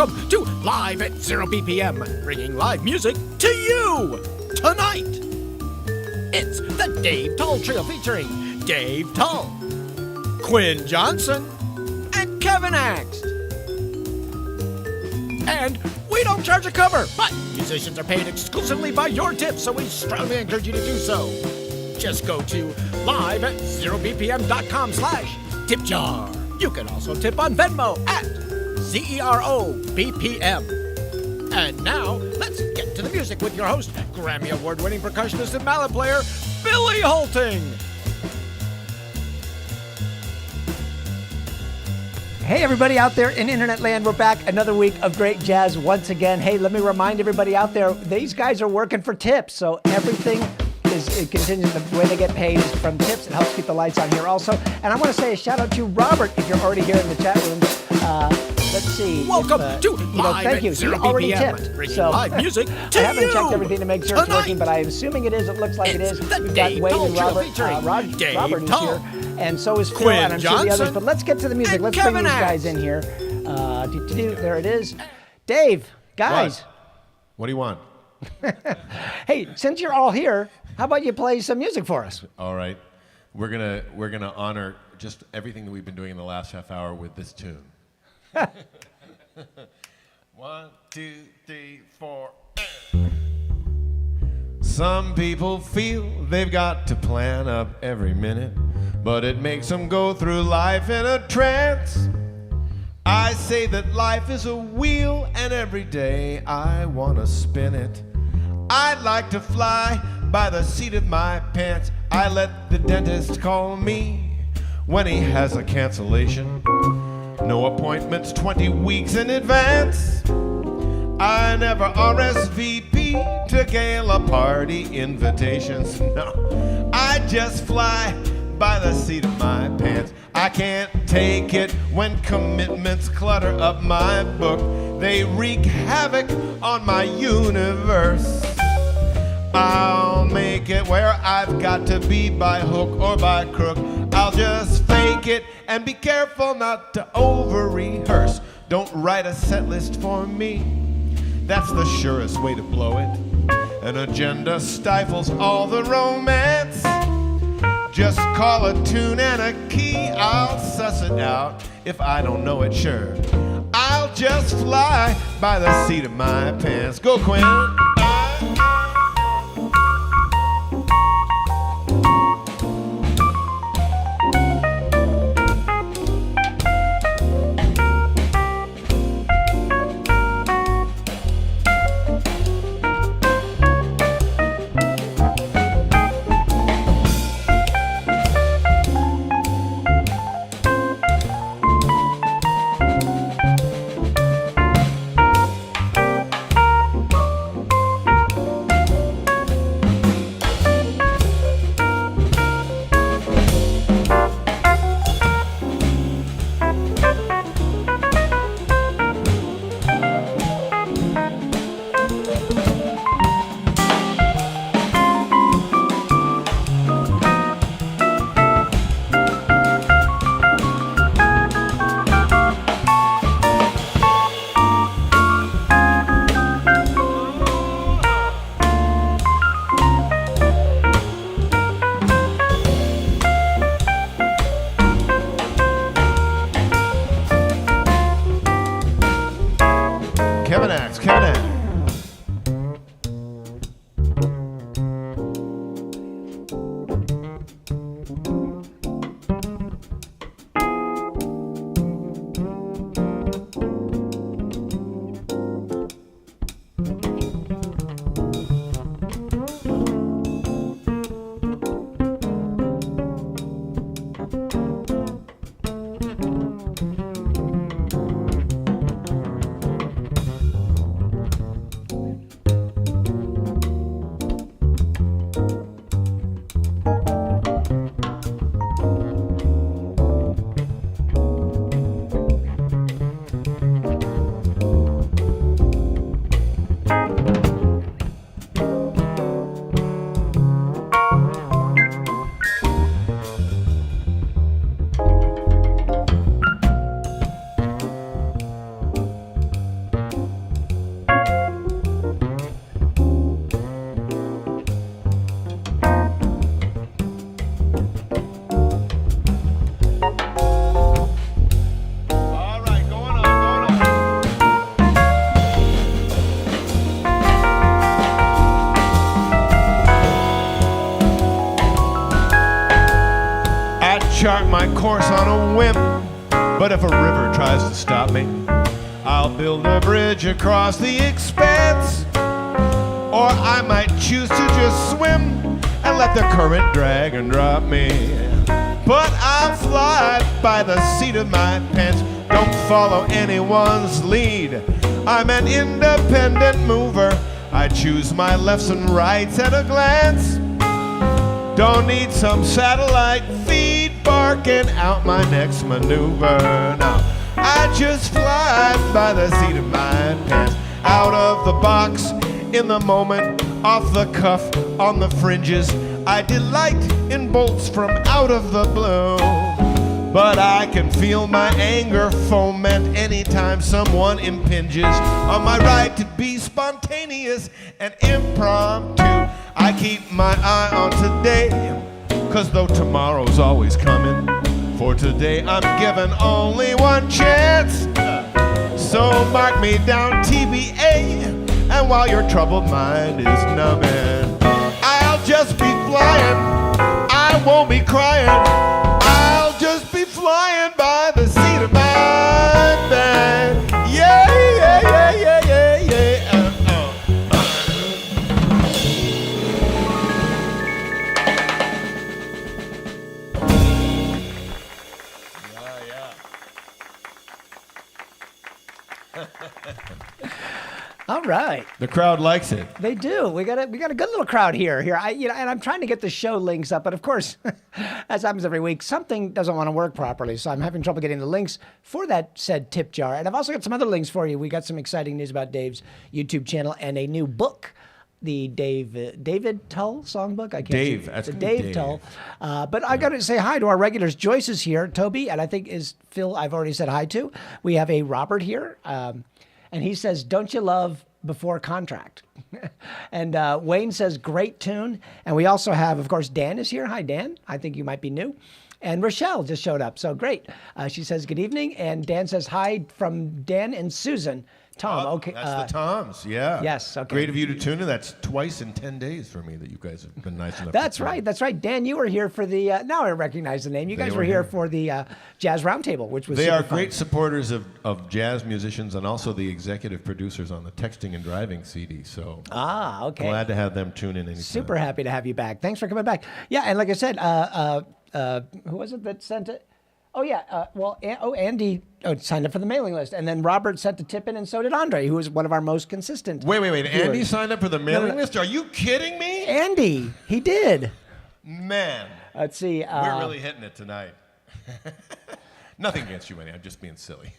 welcome to Live at 0 BPM, bringing live music to you tonight. It's the Dave Tull Trio featuring Dave Tull, Quinn Johnson, and Kevin Axt. And we don't charge a cover, but musicians are paid exclusively by your tips, so we strongly encourage you to do so. Just go to live@0bpm.com/tipjar. You can also tip on Venmo at ZEROBPM. And now, let's get to the music with your host, Grammy Award-winning percussionist and mallet player, Billy Holting. Hey everybody out there in internet land, we're back another week of great jazz once again. Hey, let me remind everybody out there, these guys are working for tips, so everything is contingent. The way they get paid is from tips. It helps keep the lights on here also. And I want to say a shout out to Robert if you're already here in the chat room. Let's see. Welcome to Live thank you. at 0 He already BPM, tipped. bringing So live music to I haven't you checked everything to make sure it's tonight. working, but I'm assuming it is. It looks like it is. It's the We've got Dave Wade Tull and Trio Robert. featuring Dave Robert is Tull, here, and so is Phil, Quinn and I'm sure the others. Johnson, But let's get to the music. and Let's Kevin bring these Axt. guys in here. There it is. Dave, guys. What do you want? Hey, since you're all here, how about you play some music for us? All right. We're gonna honor just everything that we've been doing in the last half hour with this tune. 1, 2, 3, 4. Some people feel they've got to plan up every minute, but it makes them go through life in a trance. I say that life is a wheel, and every day I want to spin it. I'd like to fly by the seat of my pants. I let the dentist call me when he has a cancellation. No appointments 20 weeks in advance. I never RSVP to gala party invitations. No, I just fly by the seat of my pants. I can't take it when commitments clutter up my book. They wreak havoc on my universe. I'll make it where I've got to be by hook or by crook. I'll just fake it and be careful not to over-rehearse. Don't write a set list for me. That's the surest way to blow it. An agenda stifles all the romance. Just call a tune and a key. I'll suss it out if I don't know it, sure. I'll just fly by the seat of my pants. Go, Quinn. chart my course on a whim, but if a river tries to stop me, I'll build a bridge across the expanse. Or I might choose to just swim and let the current drag and drop me. But I'll fly by the seat of my pants, don't follow anyone's lead. I'm an independent mover, I choose my lefts and rights at a glance. Don't need some satellite feed barking out my next maneuver. No, I just fly by the seat of my pants, out of the box, in the moment, off the cuff, on the fringes. I delight in bolts from out of the blue. But I can feel my anger foment anytime someone impinges on my right to be spontaneous and impromptu. I keep my eye on today, 'cause though tomorrow's always coming, for today I'm given only one chance. So mark me down, TBA, and while your troubled mind is numbing, I'll just be flying, I won't be crying. I'll just be flying by the seat of my bed. Yeah, yeah, yeah, yeah, yeah, yeah. All right. The crowd likes it. They do. We got a good little crowd here. And I'm trying to get the show links up, but of course, as happens every week, something doesn't want to work properly. So I'm having trouble getting the links for that said tip jar. And I've also got some other links for you. We got some exciting news about Dave's YouTube channel and a new book, the David Tull songbook. I can't Dave. see. That's the gonna be Dave Tull. But I got to say hi to our regulars. Joyce is here. Toby, and I think is Phil. I've already said hi to. We have a Robert here. And he says, "Don't you love Before Contract?" And Wayne says, "Great tune." And we also have, of course, Dan is here. Hi, Dan. I think you might be new. And Rochelle just showed up. So great. She says, "Good evening." And Dan says, "Hi from Dan and Susan." Tom, okay. That's the Toms, yeah. Yes, okay. Great of you to tune in. That's twice in 10 days for me that you guys have been nice enough That's to tune in. right. That's right. Dan, you were here for the, now I recognize the name. You guys were here for the Jazz Roundtable, which was They super are fun. great supporters of jazz musicians and also the executive producers on the Texting and Driving CD. So Okay. glad to have them tune in anytime. Super happy to have you back. Thanks for coming back. Yeah, and like I said, who was it that sent it? Oh, yeah. Andy signed up for the mailing list. And then Robert sent a tip in, and so did Andre, who is one of our most consistent. Wait. viewers. Andy signed up for the mailing no. list? Are you kidding me? Andy, he did. Man, Let's see. we're really hitting it tonight. Nothing against you, Andy. I'm just being silly.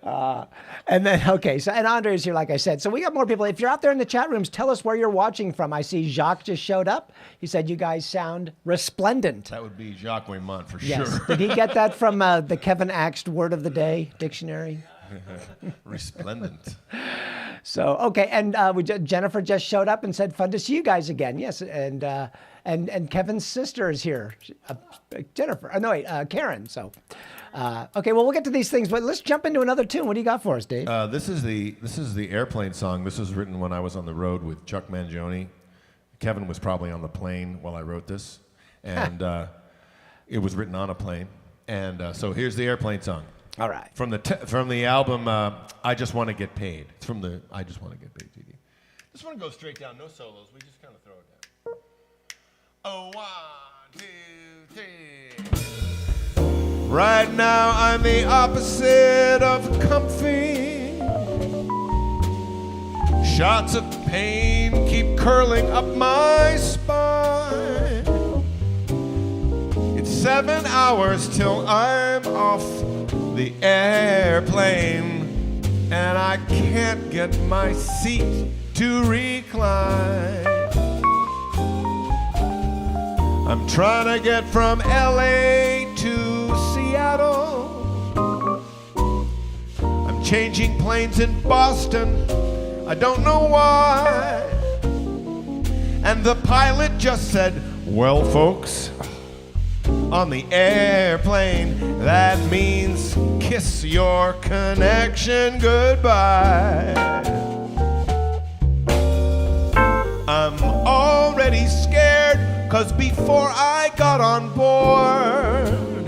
And then, okay, so, and Andre is here, like I said. So we got more people. If you're out there in the chat rooms, tell us where you're watching from. I see Jacques just showed up. He said you guys sound resplendent. That would be Jacques Waymont for Yes. sure. Did he get that from the Kevin Axt Word of the Day dictionary? Resplendent. So, okay, and Jennifer just showed up and said, "Fun to see you guys again." Yes, and Kevin's sister is here, Jennifer. Karen. So, okay, well, we'll get to these things, but let's jump into another tune. What do you got for us, Dave? This is the airplane song. This was written when I was on the road with Chuck Mangione. Kevin was probably on the plane while I wrote this, and it was written on a plane. And so here's the airplane song. All right. From the album I Just Want to Get Paid. It's from the I Just Want to Get Paid CD. This one goes straight down, no solos. We just kind of throw it down. Oh, 1, 2, 3. Right now I'm the opposite of comfy. Shots of pain keep curling up my spine. It's 7 hours till I'm off the airplane, and I can't get my seat to recline. I'm trying to get from LA to Seattle. I'm changing planes in Boston, I don't know why. And the pilot just said, "Well, folks, on the airplane, that means kiss your connection goodbye." I'm already scared, 'cause before I got on board,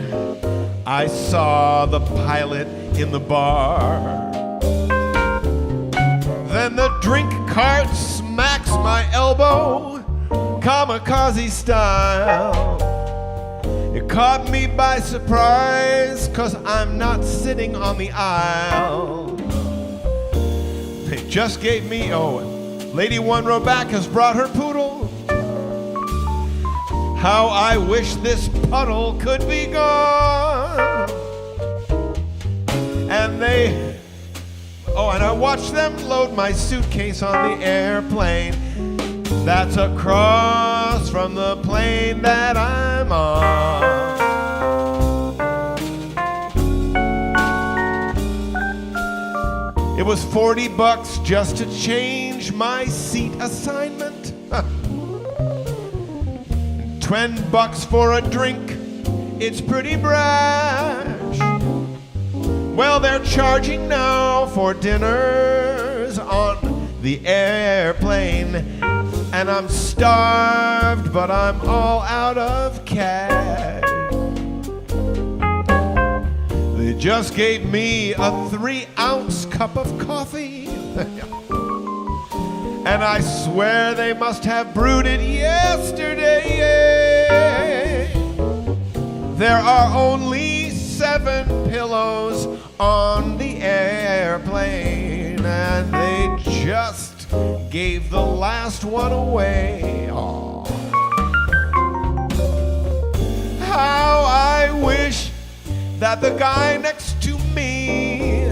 I saw the pilot in the bar. Then the drink cart smacks my elbow, kamikaze style. It caught me by surprise, 'cause I'm not sitting on the aisle. They just gave me, Lady One row back has brought her poodle. How I wish this puddle could be gone. And I watched them load my suitcase on the airplane. That's across from the plane that I'm on. It was $40 just to change my seat assignment. $10 for a drink, it's pretty brash. Well, they're charging now for dinners on the airplane. And I'm starved, but I'm all out of cash. They just gave me a 3-ounce cup of coffee. And I swear they must have brewed it yesterday. There are only 7 pillows on the airplane, and they just gave the last one away. Aww. How I wish that the guy next to me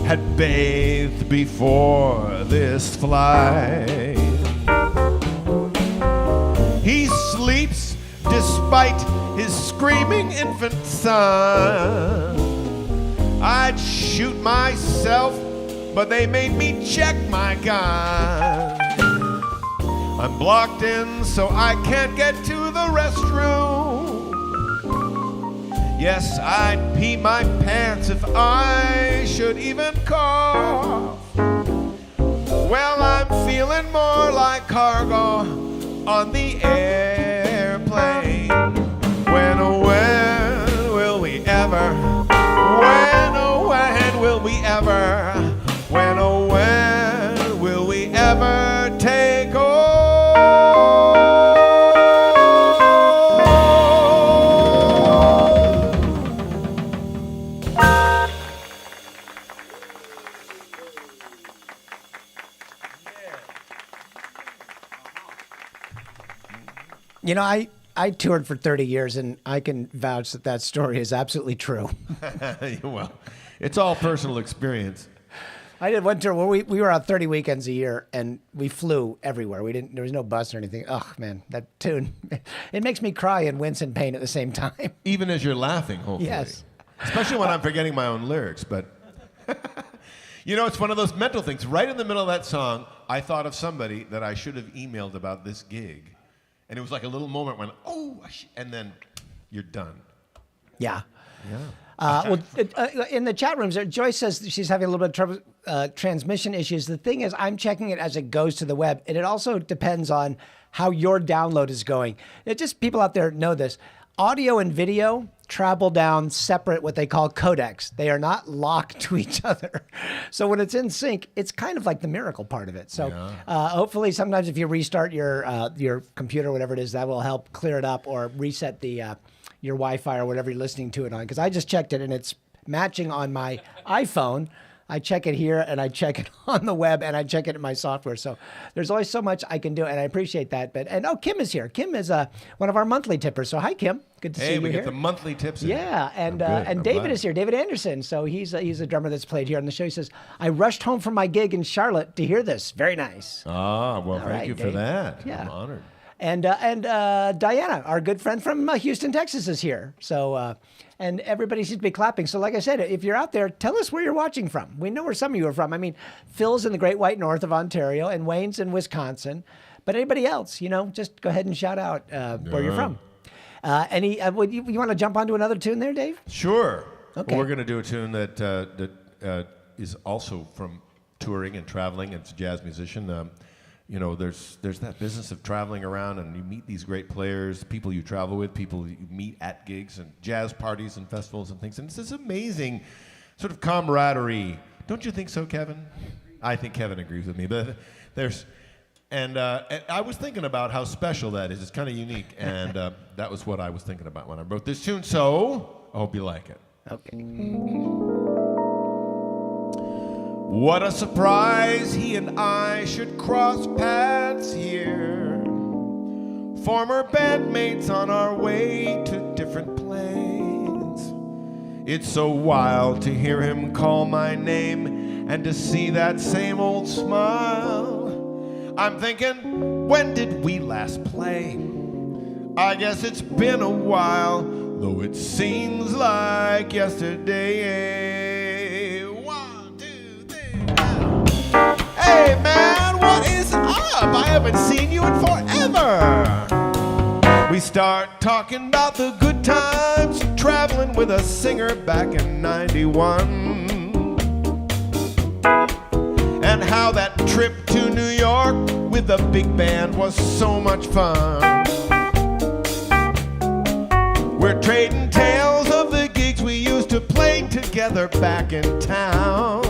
had bathed before this flight. He sleeps despite his screaming infant son. I'd shoot myself, but they made me check my gun. I'm blocked in, so I can't get to the restroom. Yes, I'd pee my pants if I should even cough. Well, I'm feeling more like cargo on the airplane. When, oh, when will we ever? When, oh, when will we ever? When, oh, when will we ever take off? You know, I toured for 30 years, and I can vouch that that story is absolutely true. Well, it's all personal experience. I did one tour where we were out 30 weekends a year, and we flew everywhere. There was no bus or anything. Oh, man, that tune. It makes me cry and wince in pain at the same time. Even as you're laughing, hopefully. Yes. Especially when I'm forgetting my own lyrics, but... You know, it's one of those mental things. Right in the middle of that song, I thought of somebody that I should have emailed about this gig. And it was like a little moment when, and then you're done. Yeah. Yeah. In the chat rooms, Joyce says she's having a little bit of trouble, transmission issues. The thing is, I'm checking it as it goes to the web, and it also depends on how your download is going. People out there know this. Audio and video travel down separate, what they call codecs. They are not locked to each other. So when it's in sync, it's kind of like the miracle part of it. So hopefully sometimes if you restart your computer, whatever it is, that will help clear it up or reset the your Wi-Fi or whatever you're listening to it on. Because I just checked it and it's matching on my iPhone. I check it here and I check it on the web and I check it in my software. So there's always so much I can do, and I appreciate that. Kim is here. Kim is one of our monthly tippers. So hi, Kim. Good to see you here. Hey, we get the monthly tips in. Yeah, and David is here. David Anderson. So he's a drummer that's played here on the show. He says, I rushed home from my gig in Charlotte to hear this. Very nice. Thank you for Dave. that. Yeah. I'm honored. And Diana, our good friend from Houston, Texas, is here. So, and everybody seems to be clapping. So like I said, if you're out there, tell us where you're watching from. We know where some of you are from. I mean, Phil's in the Great White North of Ontario, and Wayne's in Wisconsin. But anybody else, just go ahead and shout out where you're from. You want to jump onto another tune there, Dave? Sure. Okay. Well, we're going to do a tune that is also from touring and traveling. It's a jazz musician. there's that business of traveling around and you meet these great players, people you travel with, people you meet at gigs and jazz parties and festivals and things. And it's this amazing sort of camaraderie. Don't you think so, Kevin? I think Kevin agrees with me. But and I was thinking about how special that is. It's kind of unique. And that was what I was thinking about when I wrote this tune. So I hope you like it. Okay. What a surprise he and I should cross paths here. Former bandmates on our way to different planes. It's so wild to hear him call my name and to see that same old smile. I'm thinking, when did we last play? I guess it's been a while, though it seems like yesterday. 1, 2, 3, now. Hey man, what is up? I haven't seen you in forever. We start talking about the good times traveling with a singer back in '91. And how that trip to New York with the big band was so much fun. We're trading tales of the gigs we used to play together back in town.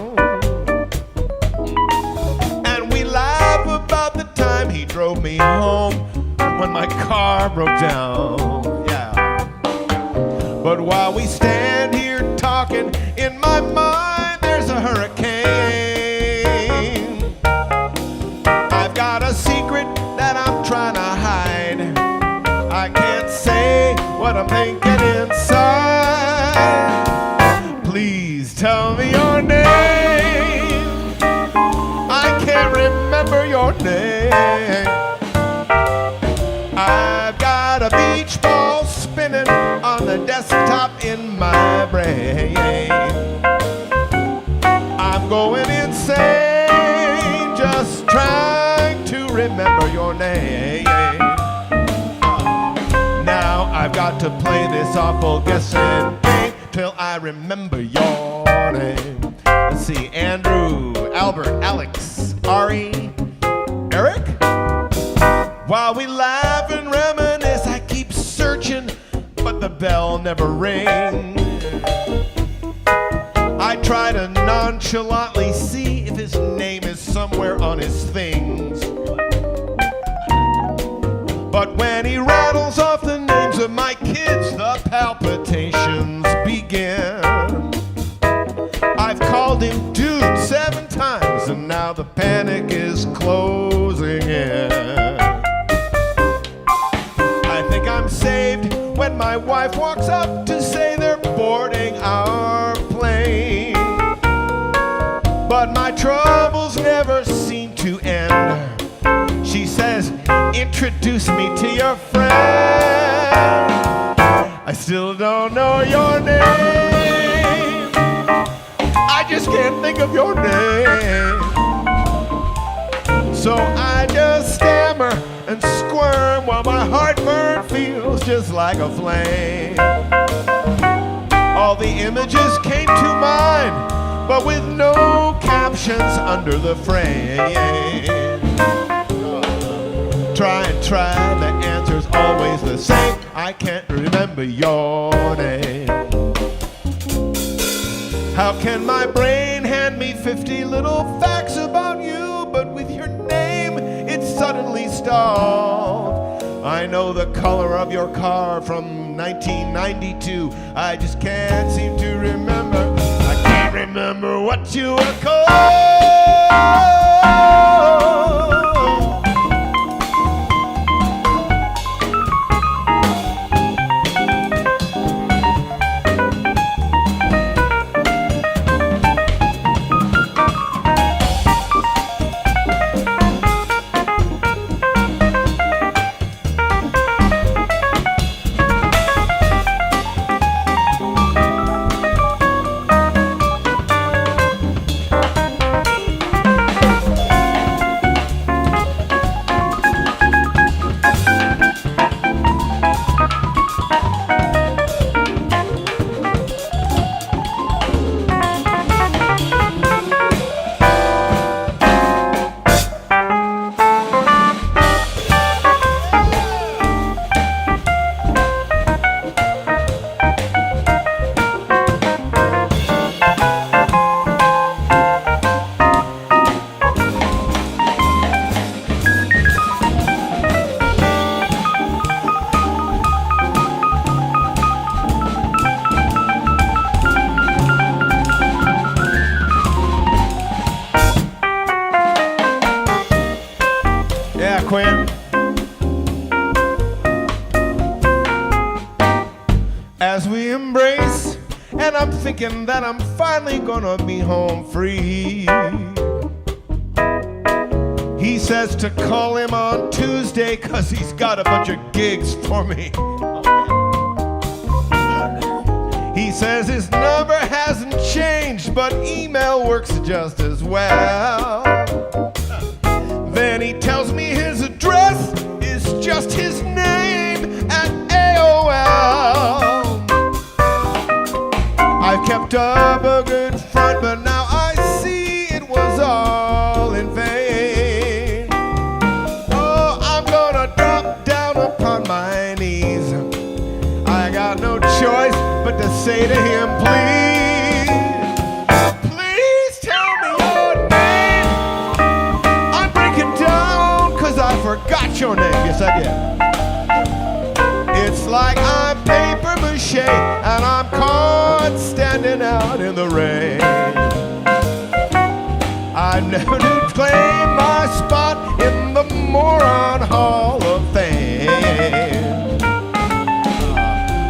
And we laugh about the time he drove me home when my car broke down. Yeah. But while we stand here talking, in my mind there's a hurricane. I've got a secret that I'm trying to hide. I can't say what I'm thinking inside. Please tell me your name. I can't remember your name. I've got a beach ball spinning on the desktop in my brain. I'm going insane just trying to remember your name. Now I've got to play this awful guessing game till I remember your name. Let's see, Andrew, Albert, Alex, Ari, Eric? While we laugh and reminisce, I keep searching, but the bell never rings. I try to nonchalantly see if his name is somewhere on his things. But when he rattles off the names of my kids, the palpitations begin. I've called him dude 7 times, and now the panic is closing in. I think I'm saved when my wife walks up to say they're boarding our plane. But my troubles never seem to end. She says, introduce me to your friend. I still don't know your name. I just can't think of your name. So I just stammer and squirm while my heartburn feels just like a flame. All the images came to mind, but with no captions under the frame. Try and try, the answer's always the same. I can't remember your name. How can my brain hand me 50 little facts about you, but with your name, it's suddenly stalled? I know the color of your car from 1992. I just can't seem to remember. I can't remember what you were called. as we embrace, and I'm thinking that I'm finally gonna be home free. He says to call him on Tuesday 'cause he's got a bunch of gigs for me. He says his number hasn't changed, but email works just as well. Then he tells me his address is just his name at AOL. I've kept up a good front, but now I see it was all in vain. Oh, I'm gonna drop down upon my knees. I got no choice but to say to him, please tell me your name. I'm breaking down 'cause I forgot your name. Yes, I did. It's like I'm paper mache and I'm caught standing out in the rain. I never did claim my spot in the Moron Hall of Fame.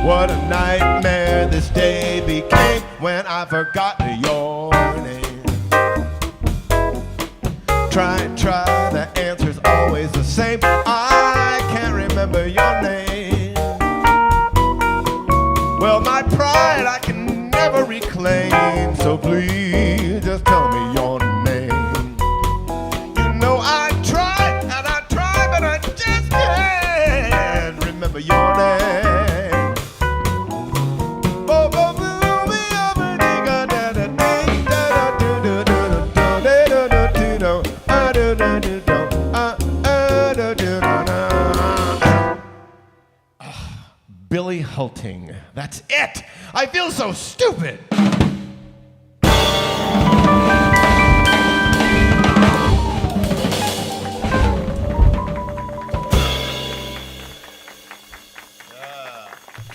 What a nightmare this day became when I forgot your name. Try, the answer's always the same. I can't remember your name. Well, my pride I can never reclaim, so please just tell me your name. You know I tried, but I just can't remember your name. Billy Hulting. That's it. I feel so stupid.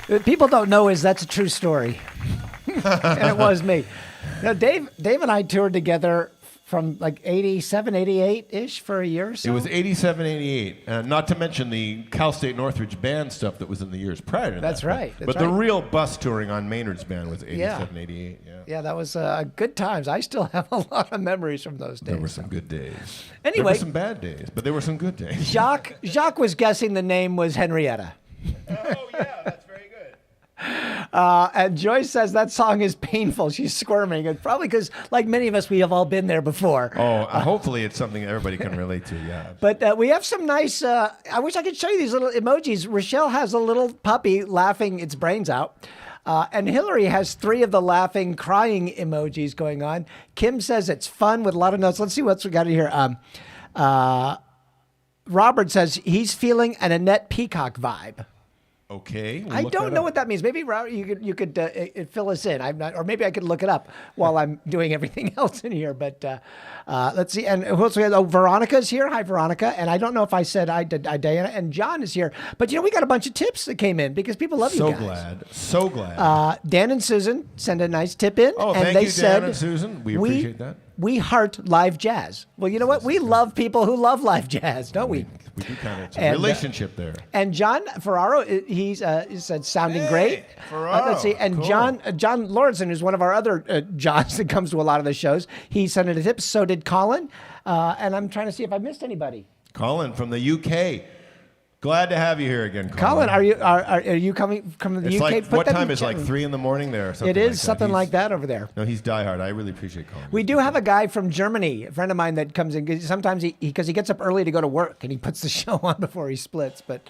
What people don't know is that's a true story. And it was me. Now, Dave and I toured together from like 87, 88-ish for a year or so. It was 87, 88. Not to mention the Cal State Northridge band stuff that was in the years prior to that. That's right. But the real bus touring on Maynard's band was 87, 88. Yeah, that was good times. I still have a lot of memories from those days. There were some good days. Anyway. There were some bad days, but there were some good days. Jacques was guessing the name was Henrietta. Oh, yeah, that's very good. And Joyce says that song is painful. She's squirming. And probably because, like many of us, we have all been there before. Oh, hopefully it's something everybody can relate to, yeah. But we have some nice, I wish I could show you these little emojis. Rochelle has a little puppy laughing its brains out. And Hillary has 3 of the laughing, crying emojis going on. Kim says it's fun with a lot of notes. Let's see what's we got in here. Robert says he's feeling an Annette Peacock vibe. Okay. I don't know what that means. Maybe Robert, you could fill us in. I'm not, or maybe I could look it up while I'm doing everything else in here. But let's see. And who else we have? Oh, Veronica's here. Hi, Veronica. And I don't know if I said I did. Diana and John is here. But we got a bunch of tips that came in because people love you guys. So glad. Dan and Susan send a nice tip in. Oh, and thank they you, said, Dan and Susan. We appreciate that. We heart live jazz. Well, you know what? We love people who love live jazz, don't we? We do kind of. It's a relationship there. And John Ferraro, he said sounding great. Ferraro. Let's see. And cool. John Lawrenson, who's one of our other Johns that comes to a lot of the shows, he sent in a tip. So did Colin. And I'm trying to see if I missed anybody. Colin from the UK. Glad to have you here again, Colin. Are you coming from the UK? Like, what time is like 3 in the morning there? Or something it is like something like that over there. No, he's diehard. I really appreciate Colin. We do have a guy from Germany, a friend of mine that comes in. Sometimes because he gets up early to go to work and he puts the show on before he splits. But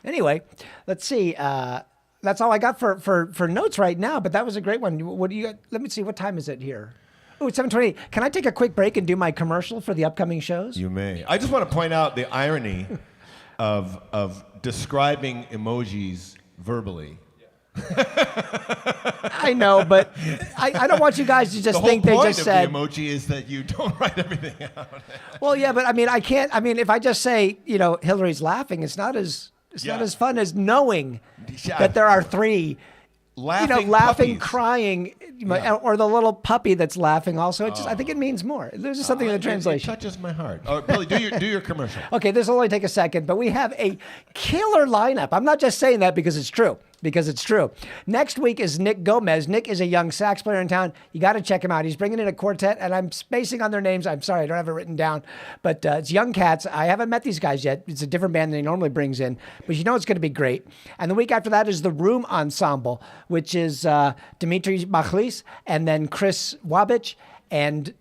anyway, let's see. That's all I got for notes right now. But that was a great one. What do you got? Let me see. What time is it here? Oh, it's 7:28. Can I take a quick break and do my commercial for the upcoming shows? You may. I just want to point out the irony of describing emojis verbally. I know, but I don't want you guys to just think they just said. The emoji is that you don't write everything out. Well, yeah, but I can't. If I just say, Hillary's laughing, it's not as fun as knowing that there are 3 laughing, puppies. crying, or the little puppy that's laughing also. I think it means more. There's just something in the translation. It touches my heart. Oh, Billy, do your commercial. Okay, this will only take a second, but we have a killer lineup. I'm not just saying that because it's true. Next week is Nick Gomez. Nick is a young sax player in town. You got to check him out. He's bringing in a quartet, and I'm spacing on their names. I'm sorry, I don't have it written down. But it's young cats. I haven't met these guys yet. It's a different band than he normally brings in. But you know it's going to be great. And the week after that is the Room Ensemble, which is Dimitri Machlis and then Chris Wabich and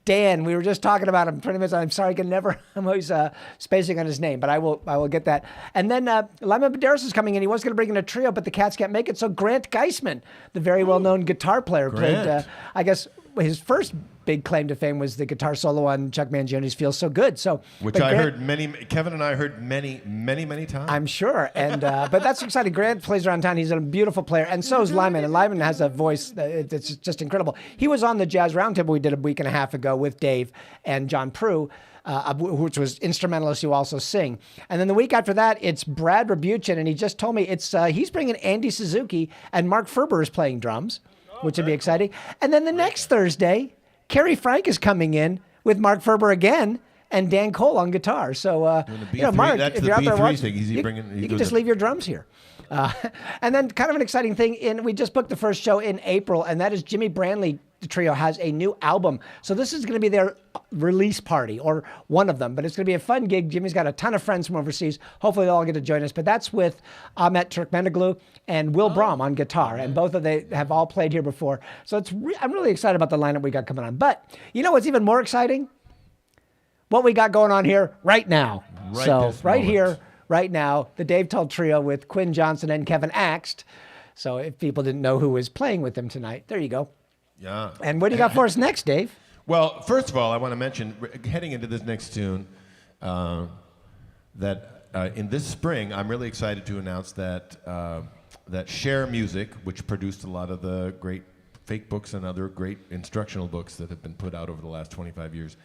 Dan. We were just talking about him 20 minutes. I'm sorry, I'm always spacing on his name, but I will get that. And then Lyman Medeiros is coming in. He was going to bring in a trio, but the cats can't make it. So Grant Geisman, the very well-known guitar player, played, I guess, his first big claim to fame was the guitar solo on Chuck Mangione's "Feels So Good." Which I heard Kevin and I heard many times. I'm sure, and but that's exciting. Grant plays around town. He's a beautiful player, and so is Lyman. And Lyman has a voice it's just incredible. He was on the Jazz Roundtable we did a week and a half ago with Dave and John Prue, which was instrumentalists who also sing. And then the week after that, it's Brad Rebuchin, and he just told me he's bringing Andy Suzuki, and Mark Ferber is playing drums, which would be exciting. And then the next Thursday, Kerry Frank is coming in with Mark Ferber again and Dan Cole on guitar. So, Mark, if you're out there watching, you can just leave your drums here. And then kind of an exciting thing, we just booked the first show in April, and that is Jimmy Brantley. The trio has a new album. So this is going to be their release party, or one of them, but it's going to be a fun gig. Jimmy's got a ton of friends from overseas. Hopefully they'll all get to join us, but that's with Ahmet Turkmenoglu and Will Brahm on guitar, and both of they have all played here before. So I'm really excited about the lineup we got coming on. But you know what's even more exciting? What we got going on here right now. Right here, right now, the Dave Tull Trio with Quinn Johnson and Kevin Axt. So if people didn't know who was playing with them tonight, there you go. Yeah. And what do you got for us next, Dave? Well, first of all, I want to mention, heading into this next tune, that in this spring, I'm really excited to announce that that Share Music, which produced a lot of the great fake books and other great instructional books that have been put out over the last 25 years,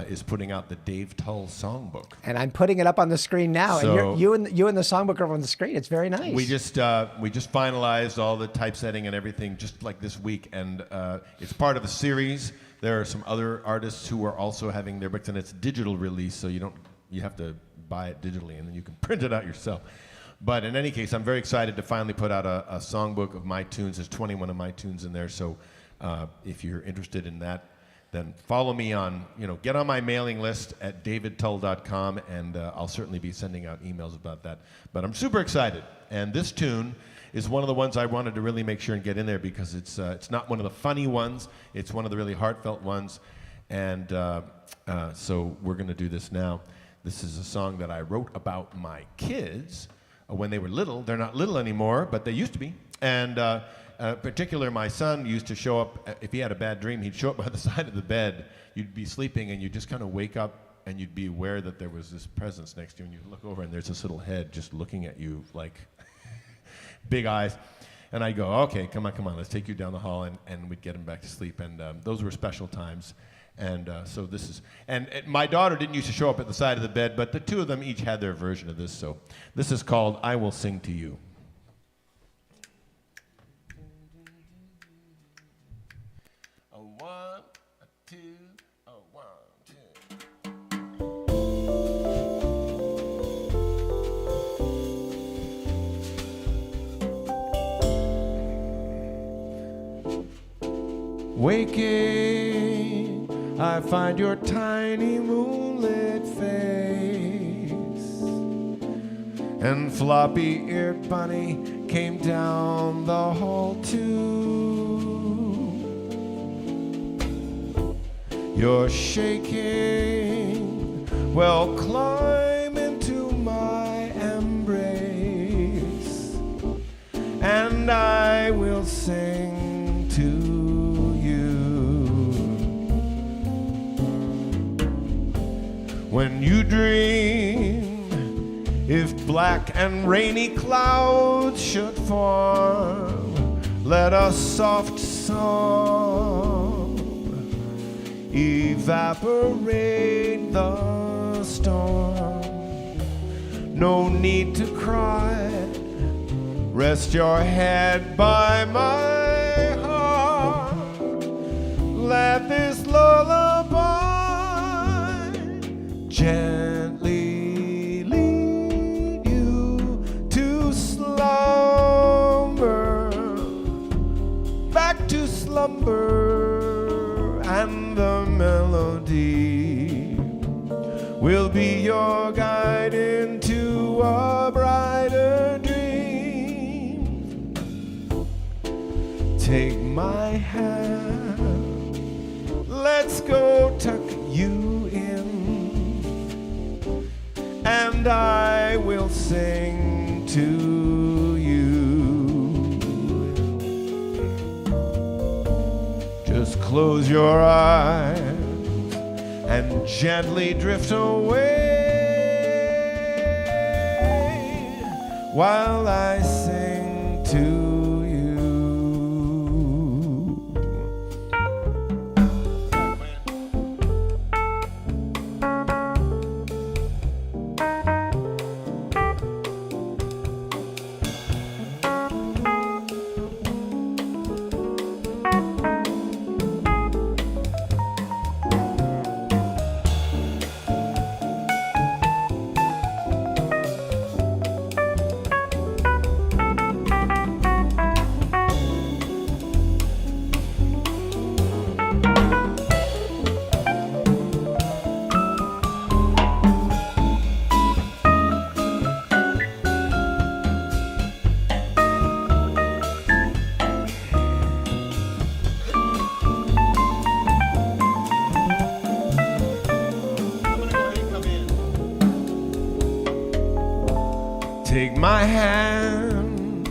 is putting out the Dave Tull Songbook. And I'm putting it up on the screen now. So, and you and the songbook are on the screen. It's very nice. We just finalized all the typesetting and everything just like this week, and it's part of a series. There are some other artists who are also having their books, and it's digital release, so you have to buy it digitally, and then you can print it out yourself. But in any case, I'm very excited to finally put out a songbook of my tunes. There's 21 of my tunes in there, so if you're interested in that, then follow me get on my mailing list at davidtull.com, and I'll certainly be sending out emails about that. But I'm super excited, and this tune is one of the ones I wanted to really make sure and get in there because it's not one of the funny ones. It's one of the really heartfelt ones, and so we're going to do this now. This is a song that I wrote about my kids when they were little. They're not little anymore, but they used to be, and particular, my son used to show up, if he had a bad dream, he'd show up by the side of the bed. You'd be sleeping, and you'd just kind of wake up, and you'd be aware that there was this presence next to you, and you'd look over, and there's this little head just looking at you like big eyes. And I'd go, okay, come on, let's take you down the hall, and we'd get him back to sleep. And those were special times. And so this is, and my daughter didn't used to show up at the side of the bed, but the two of them each had their version of this. So this is called I Will Sing to You. Waking, I find your tiny moonlit face, and floppy-eared Bunny came down the hall too. You're shaking, well, climb into my embrace, and I will sing to when you dream, if black and rainy clouds should form, let a soft song evaporate the storm. No need to cry, rest your head by my heart. let this lullaby gently lead you to slumber, back to slumber, and the melody will be your guide into a brighter dream. Take my hand, let's go tuck you in, and I will sing to you. Just close your eyes and gently drift away while I sing to you. Take my hand,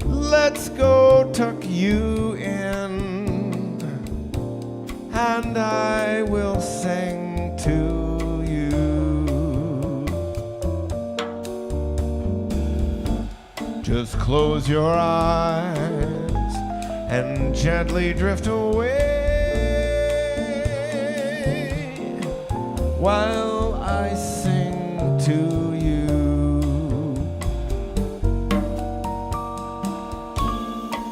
let's go tuck you in, and I will sing to you. Just close your eyes and gently drift away while I sing to you.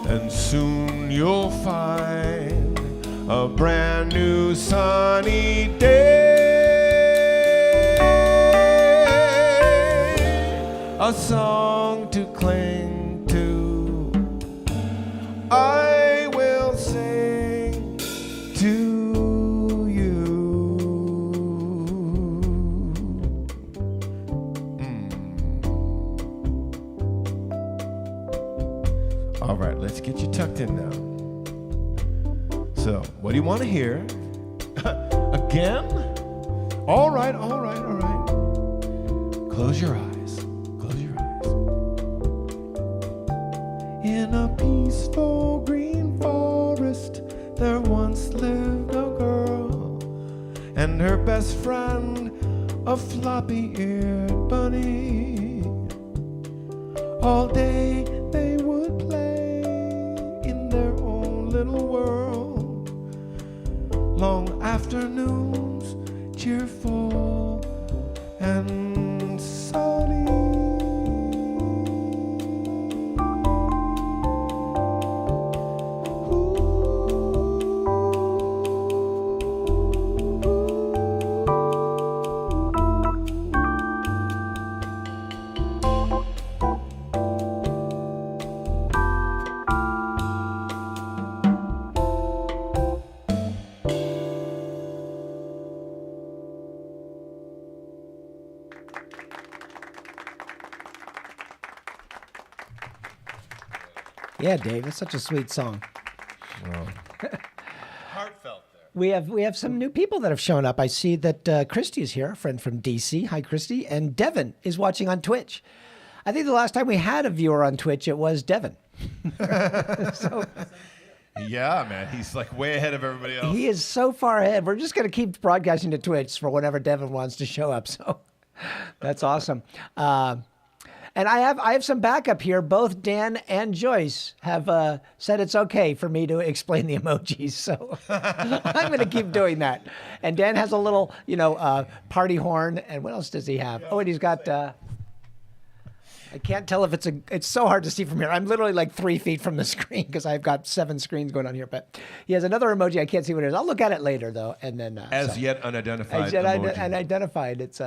And soon you'll find a brand new sunny day, a song to cling to. I will sing to you. All right, let's get you tucked in now. So, what do you want to hear? Again? All right. Close your eyes. In a peaceful green forest, there once lived a girl and her best friend, a floppy-eared bunny. All day they would play in their own little world. Long afternoons, cheerful and sunny. Yeah, Dave, it's such a sweet song. Well, heartfelt there. We have some new people that have shown up. I see that Christy is here, a friend from DC. Hi, Christy. And Devin is watching on Twitch. I think the last time we had a viewer on Twitch, it was Devin. So, yeah, man, he's like way ahead of everybody else. he is so far ahead. We're just going to keep broadcasting to Twitch for whenever Devin wants to show up. So that's awesome. And I have some backup here. Both Dan and Joyce have said it's okay for me to explain the emojis. So I'm going to keep doing that. And Dan has a little, party horn. And what else does he have? Oh, and he's got... I can't tell if it's so hard to see from here. I'm literally like 3 feet from the screen because I've got 7 screens going on here. But he has another emoji. I can't see what it is. I'll look at it later though. And then Yet unidentified as yet emoji. unidentified. It's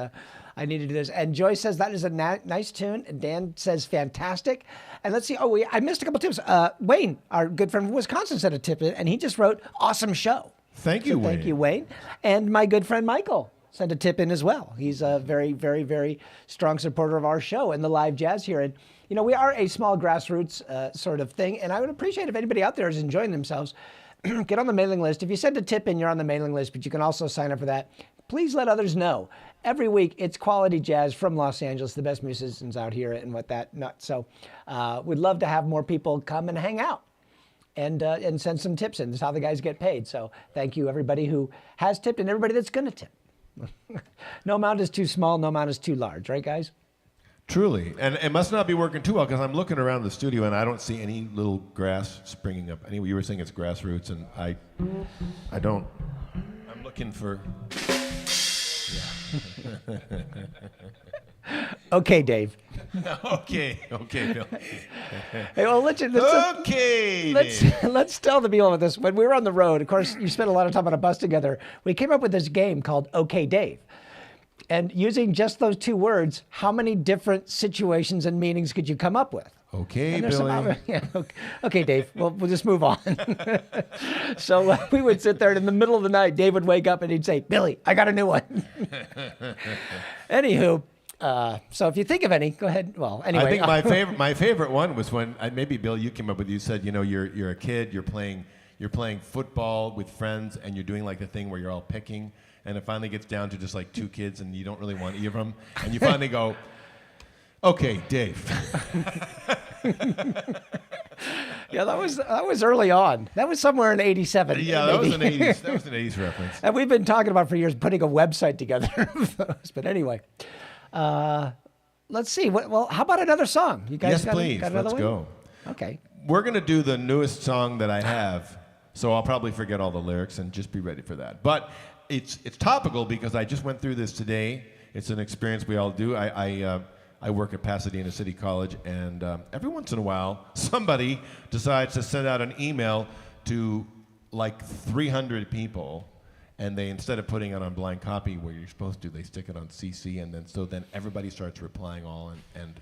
I need to do this. And Joy says that is a nice tune. And Dan says fantastic. And let's see. Oh, I missed a couple tips. Wayne, our good friend from Wisconsin, sent a tip in, and he just wrote awesome show. Thank you, Wayne. Thank you, Wayne. And my good friend Michael sent a tip in as well. He's a very, very, very strong supporter of our show and the live jazz here. And, you know, we are a small grassroots sort of thing. And I would appreciate if anybody out there is enjoying themselves, get on the mailing list. If you send a tip in, you're on the mailing list, but you can also sign up for that. Please let others know. Every week, it's quality jazz from Los Angeles, the best musicians out here and what that not. So we'd love to have more people come and hang out and send some tips in. That's how the guys get paid. So thank you, everybody who has tipped and everybody that's going to tip. No amount is too small, no amount is too large, right, guys? Truly. And it must not be working too well because I'm looking around the studio and I don't see any little grass springing up. Anyway, you were saying it's grassroots and I don't. I'm looking for... Yeah. Okay, Dave. Okay, Bill. Hey, well, let's tell the people about this. When we were on the road, of course, you spent a lot of time on a bus together. We came up with this game called Okay, Dave. And using just those 2 words, how many different situations and meanings could you come up with? Okay, Billy. Okay, Dave. We'll just move on. So we would sit there, and in the middle of the night, Dave would wake up and he'd say, "Billy, I got a new one." Anywho, so if you think of any, go ahead. Well, anyway, I think my favorite one was when maybe Bill, you came up with. You said, you know, you're a kid, you're playing football with friends, and you're doing like the thing where you're all picking, and it finally gets down to just like 2 kids, and you don't really want either of them, and you finally go, "Okay, Dave." Yeah, that was early on. That was somewhere in '87. Yeah, that was an '80s reference. And we've been talking about for years putting a website together of those. But anyway, let's see. Well, how about another song? You guys yes, please. got another Let's one? go. Okay. We're gonna do the newest song that I have, so I'll probably forget all the lyrics and just be ready for that. But it's topical because I just went through this today. It's an experience we all do. I work at Pasadena City College, and every once in a while, somebody decides to send out an email to like 300 people, and they, instead of putting it on blind copy where you're supposed to, they stick it on CC, and then everybody starts replying all, and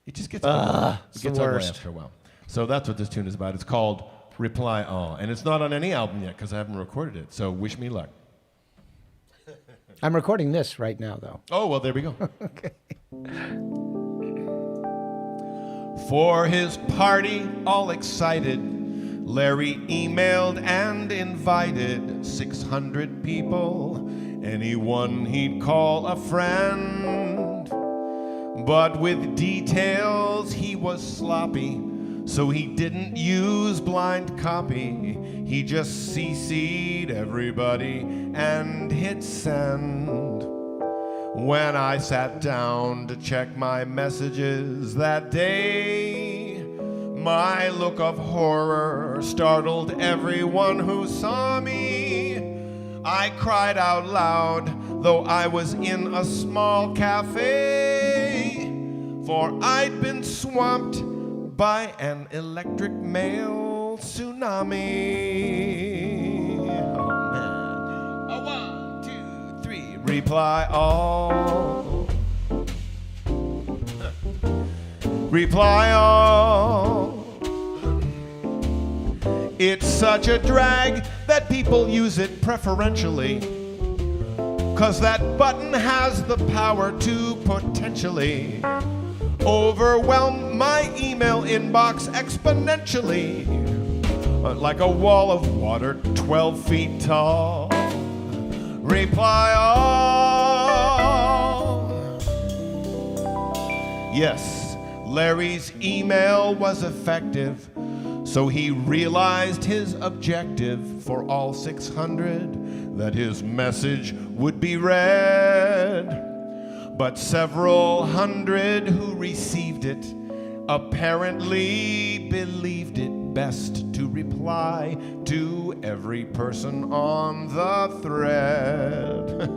it just gets ugly. It gets ugly after a while. So that's what this tune is about. It's called Reply All, and it's not on any album yet because I haven't recorded it. So wish me luck. I'm recording this right now, though. Oh, well, there we go. Okay. For his party, all excited, Larry emailed and invited 600 people, anyone he'd call a friend. But with details he was sloppy, so he didn't use blind copy. He just CC'd everybody and hit send. When I sat down to check my messages that day, my look of horror startled everyone who saw me. I cried out loud, though I was in a small cafe, for I'd been swamped by an electric mail tsunami. Reply all. Reply all. It's such a drag that people use it preferentially, 'cause that button has the power to potentially overwhelm my email inbox exponentially, like a wall of water 12 feet tall. Reply all. Yes, Larry's email was effective, so he realized his objective for all 600, that his message would be read. But several hundred who received it apparently believed it best to reply to every person on the thread.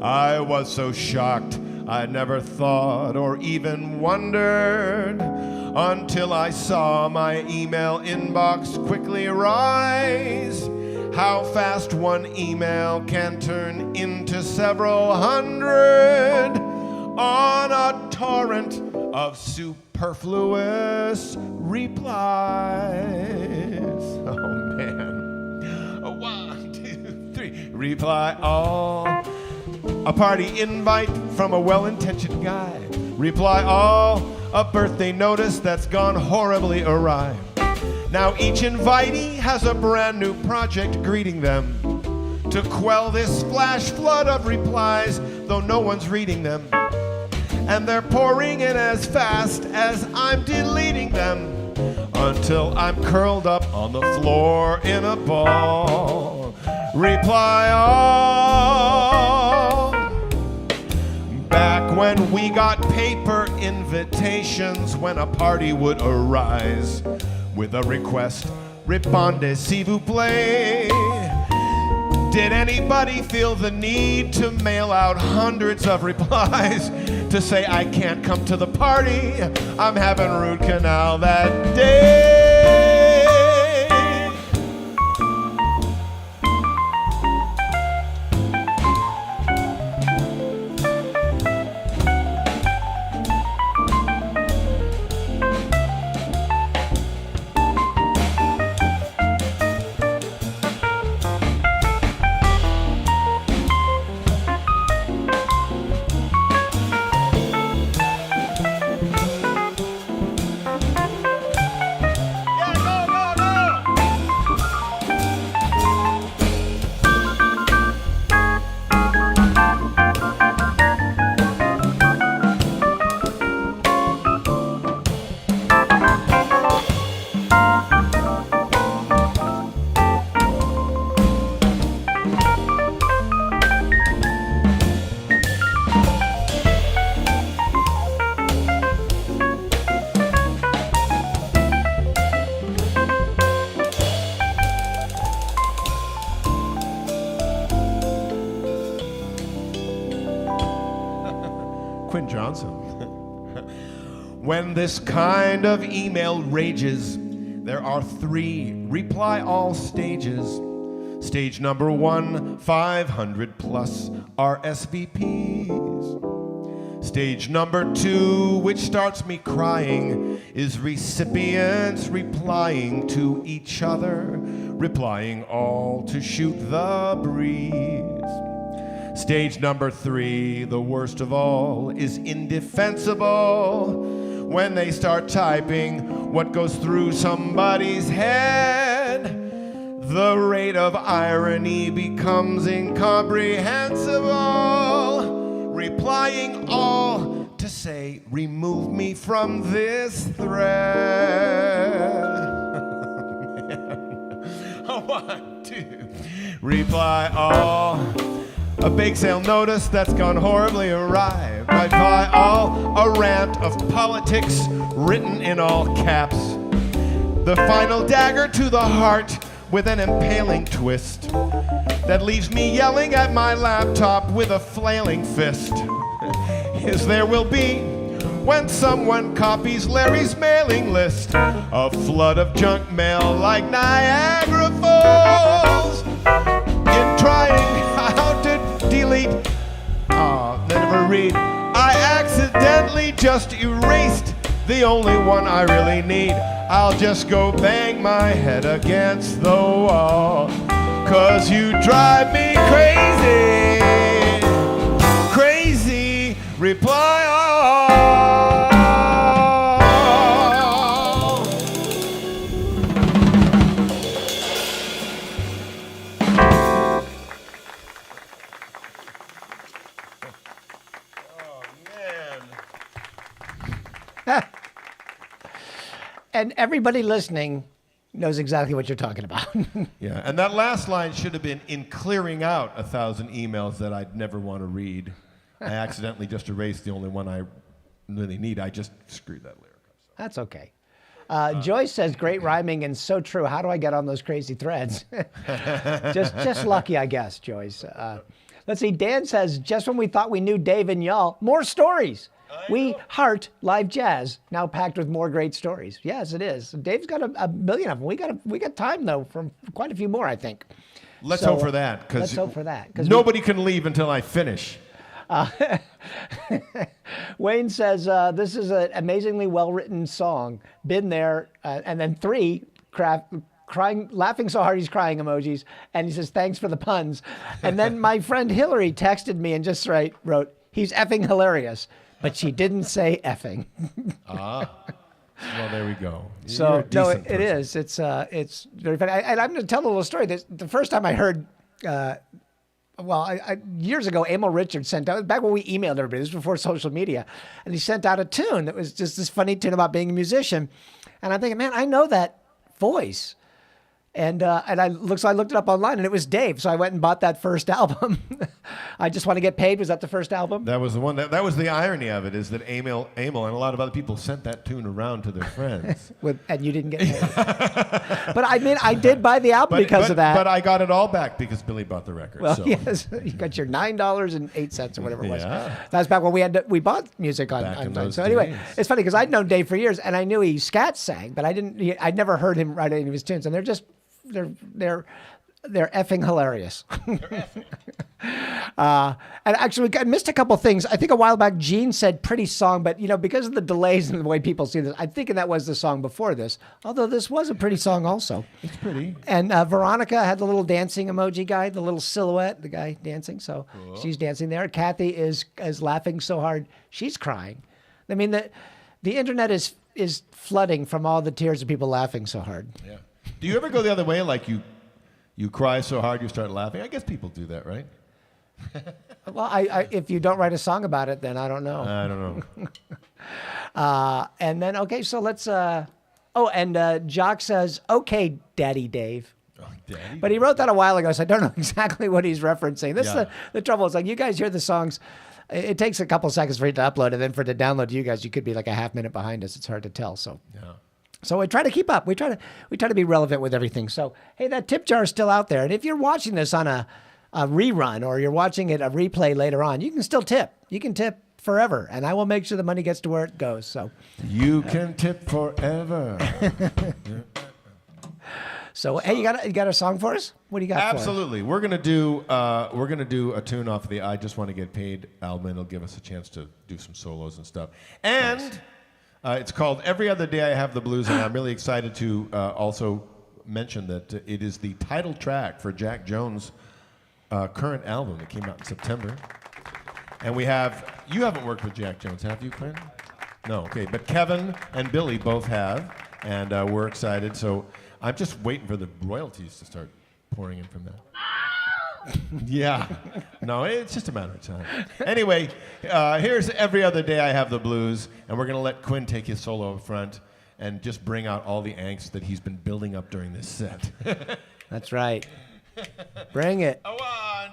I was so shocked I never thought or even wondered until I saw my email inbox quickly rise. How fast one email can turn into several hundred on a torrent of superfluous replies. Oh man. A 1, 2, 3. Reply all. A party invite from a well-intentioned guy. Reply all. A birthday notice that's gone horribly awry. Now each invitee has a brand new project greeting them to quell this flash flood of replies, though no one's reading them. And they're pouring in as fast as I'm deleting them until I'm curled up on the floor in a ball. Reply all. Back when we got paper invitations when a party would arise with a request, répondez s'il vous plaît. Did anybody feel the need to mail out hundreds of replies to say I can't come to the party, I'm having root canal that day? Quinn Johnson. When this kind of email rages, there are 3 reply all stages. Stage number 1, 500 plus RSVPs. Stage number 2, which starts me crying, is recipients replying to each other, replying all to shoot the breeze. Stage number 3, the worst of all, is indefensible. When they start typing what goes through somebody's head, the rate of irony becomes incomprehensible. Replying all to say, remove me from this thread. Oh, 1, 2, reply all. A bake sale notice that's gone horribly awry. Reply all. A rant of politics written in all caps. The final dagger to the heart with an impaling twist that leaves me yelling at my laptop with a flailing fist. As there will be when someone copies Larry's mailing list, a flood of junk mail like Niagara Falls. In trying how to delete, never read, I accidentally just erased the only one I really need. I'll just go bang my head against the wall, 'cause you drive me crazy, crazy. Reply all. And everybody listening knows exactly what you're talking about. Yeah, and that last line should have been, in clearing out 1,000 emails that I'd never want to read, I accidentally just erased the only one I really need. I just screwed that lyric up. So. That's okay. Joyce says, great rhyming and so true. How do I get on those crazy threads? just lucky, I guess, Joyce. Let's see. Dan says, just when we thought we knew Dave and y'all, more stories. We heart live jazz, now packed with more great stories. Yes, it is. Dave's got a million of them. We got time though for quite a few more, I think. Let's hope for that. Let's hope for that. Nobody can leave until I finish. Wayne says, this is an amazingly well-written song. Been there. And then 3 crying, laughing so hard he's crying emojis. And he says, thanks for the puns. And then my friend Hillary texted me and just wrote, he's effing hilarious. But she didn't say effing. Well, there we go. So no, it is. It's very funny. And I'm going to tell a little story. The first time I heard, years ago, Emil Richards sent out, back when we emailed everybody, this was before social media, and he sent out a tune that was just this funny tune about being a musician. And I'm thinking, man, I know that voice. And I looked it up online, and it was Dave. So I went and bought that first album. I Just Want to Get Paid. Was that the first album? That was the one. That was the irony of it, is that Emil and a lot of other people sent that tune around to their friends. And you didn't get paid. But I mean, I did buy the album because of that. But I got it all back because Billy bought the record. Well, so. yes, you got your $9.08 or whatever it was. Yeah. That was back when we bought music on time. So anyway, days. it's funny because I'd known Dave for years, and I knew he scat sang, but I'd never heard him write any of his tunes, and they're effing hilarious. And actually, I missed a couple things. I think a while back, Gene said pretty song, but because of the delays and the way people see this, I'm thinking that was the song before this. Although this was a pretty song also. It's pretty. And Veronica had the little dancing emoji guy, the little silhouette, the guy dancing. So She's dancing there. Kathy is laughing so hard she's crying. I mean, the internet is flooding from all the tears of people laughing so hard. Yeah. Do you ever go the other way, like you cry so hard you start laughing? I guess people do that, right? Well, if you don't write a song about it, then I don't know. I don't know. And then, okay, so let's... Jock says, okay, Daddy Dave. Oh, Daddy? But he wrote that a while ago, so I don't know exactly what he's referencing. This is the trouble. It's like, you guys hear the songs... It takes a couple seconds for it to upload, and then for it to download to you guys, you could be like a half minute behind us. It's hard to tell, so... Yeah. So we try to keep up. We try to be relevant with everything. So, hey, that tip jar is still out there. And if you're watching this on a rerun or you're watching it a replay later on, you can still tip. You can tip forever, and I will make sure the money gets to where it goes. So you can tip forever. So, hey, you got a song for us? What do you got? Absolutely. We're gonna do a tune off of the I Just Want to Get Paid album, and it'll give us a chance to do some solos and stuff. And nice. It's called Every Other Day I Have the Blues, and I'm really excited to also mention that it is the title track for Jack Jones' current album that came out in September. And you haven't worked with Jack Jones, have you, Quinn? No, okay, but Kevin and Billy both have, and we're excited. So I'm just waiting for the royalties to start pouring in from that. Yeah. No, it's just a matter of time. Anyway, here's Every Other Day I Have the Blues, and we're going to let Quinn take his solo up front and just bring out all the angst that he's been building up during this set. That's right. Bring it. A 1,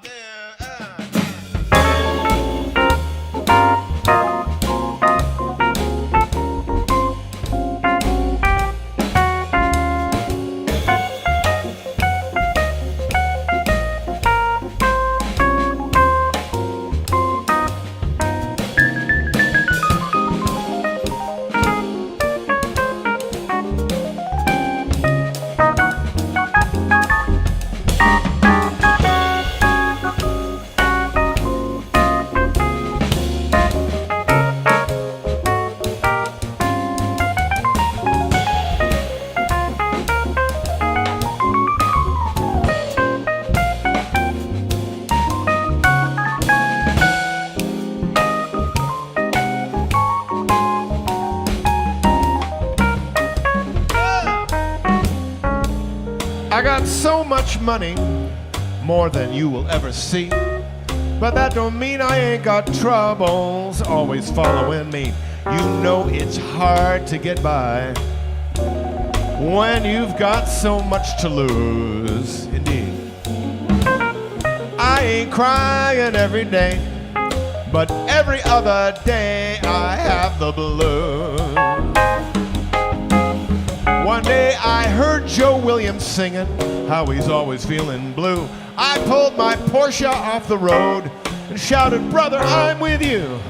2, I got so much money, more than you will ever see. But that don't mean I ain't got troubles always following me. You know it's hard to get by when you've got so much to lose. Indeed. I ain't crying every day, but every other day I have the blues. One day I heard Joe Williams singing how he's always feeling blue. I pulled my Porsche off the road and shouted, brother, I'm with you.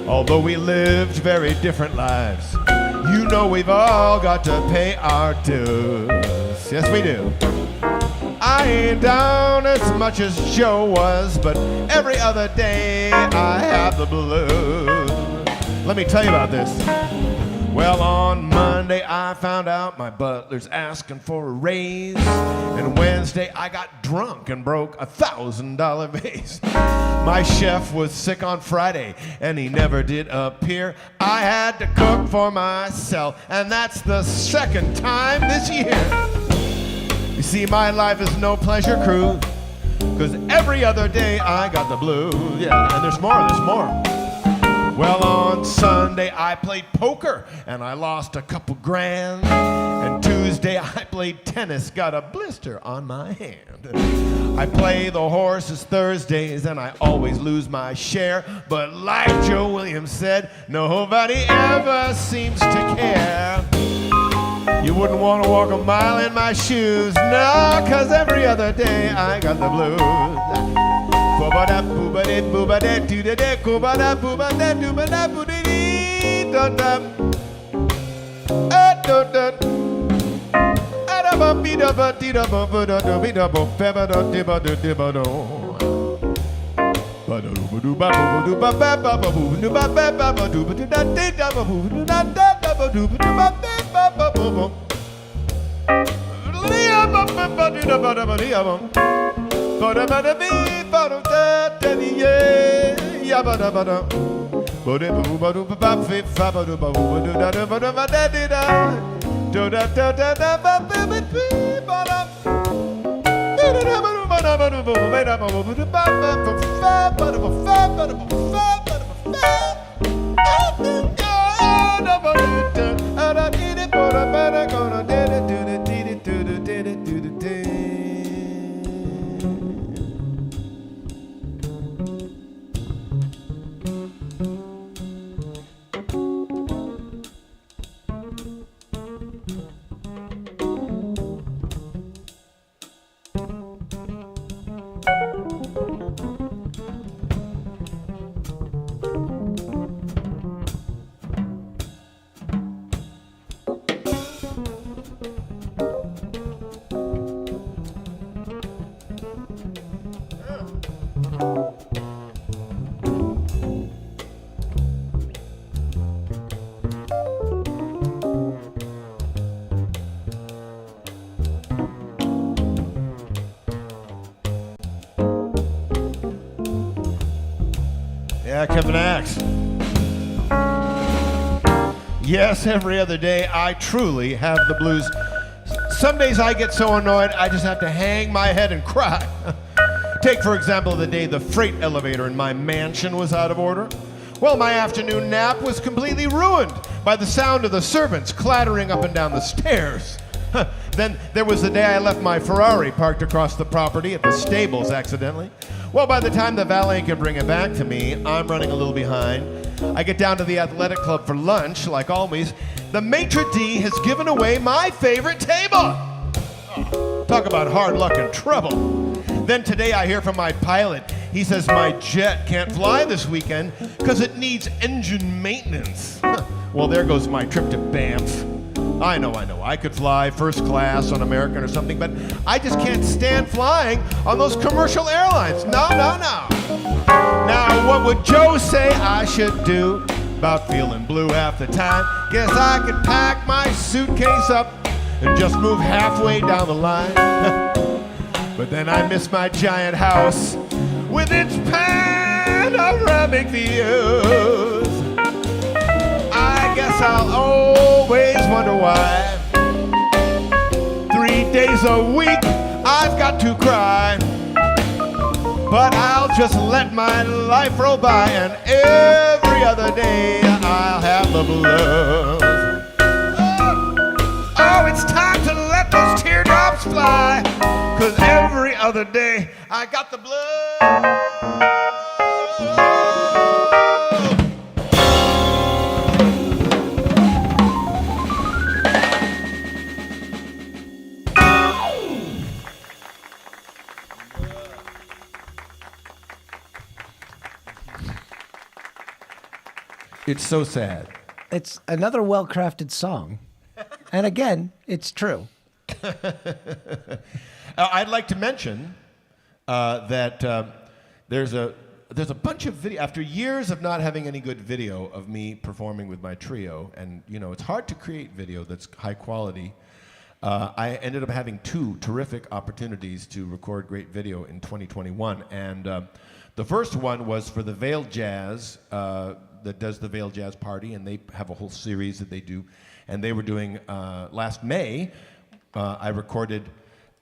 Although we lived very different lives, you know we've all got to pay our dues. Yes, we do. I ain't down as much as Joe was, but every other day I have the blues. Let me tell you about this. Well, on Monday I found out my butler's asking for a raise, and Wednesday I got drunk and broke $1,000 vase. My chef was sick on Friday and he never did appear. I had to cook for myself, and that's the second time this year. You see, my life is no pleasure cruise, 'cause every other day I got the blues. Yeah, and there's more. Well, on Sunday I played poker and I lost a couple grand. And Tuesday I played tennis, got a blister on my hand. I play the horses Thursdays and I always lose my share. But like Joe Williams said, nobody ever seems to care. You wouldn't want to walk a mile in my shoes, no, 'cause every other day I got the blues. Yeah, Kevin Axe. Yes, every other day I truly have the blues. Some days I get so annoyed I just have to hang my head and cry. Take, for example, the day the freight elevator in my mansion was out of order. Well, my afternoon nap was completely ruined by the sound of the servants clattering up and down the stairs. Then there was the day I left my Ferrari parked across the property at the stables accidentally. Well, by the time the valet can bring it back to me, I'm running a little behind. I get down to the athletic club for lunch, like always. The maitre d' has given away my favorite table. Oh, talk about hard luck and trouble. Then today I hear from my pilot. He says my jet can't fly this weekend because it needs engine maintenance. Well, there goes my trip to Banff. I know. I could fly first class on American or something, but I just can't stand flying on those commercial airlines. No. Now, what would Joe say I should do about feeling blue half the time? Guess I could pack my suitcase up and just move halfway down the line. But then I miss my giant house with its panoramic views. I guess I'll always wonder why 3 days a week I've got to cry. But I'll just let my life roll by, and every other day I'll have the blues. Oh, it's time to let those teardrops fly, 'cause every other day I got the blues. It's so sad. It's another well-crafted song. And again, it's true. I'd like to mention that there's a bunch of video. After years of not having any good video of me performing with my trio, and it's hard to create video that's high quality. I ended up having 2 terrific opportunities to record great video in 2021, and the first one was for the Vale Jazz that does the Vale Jazz Party, and they have a whole series that they do, and they were doing last May. I recorded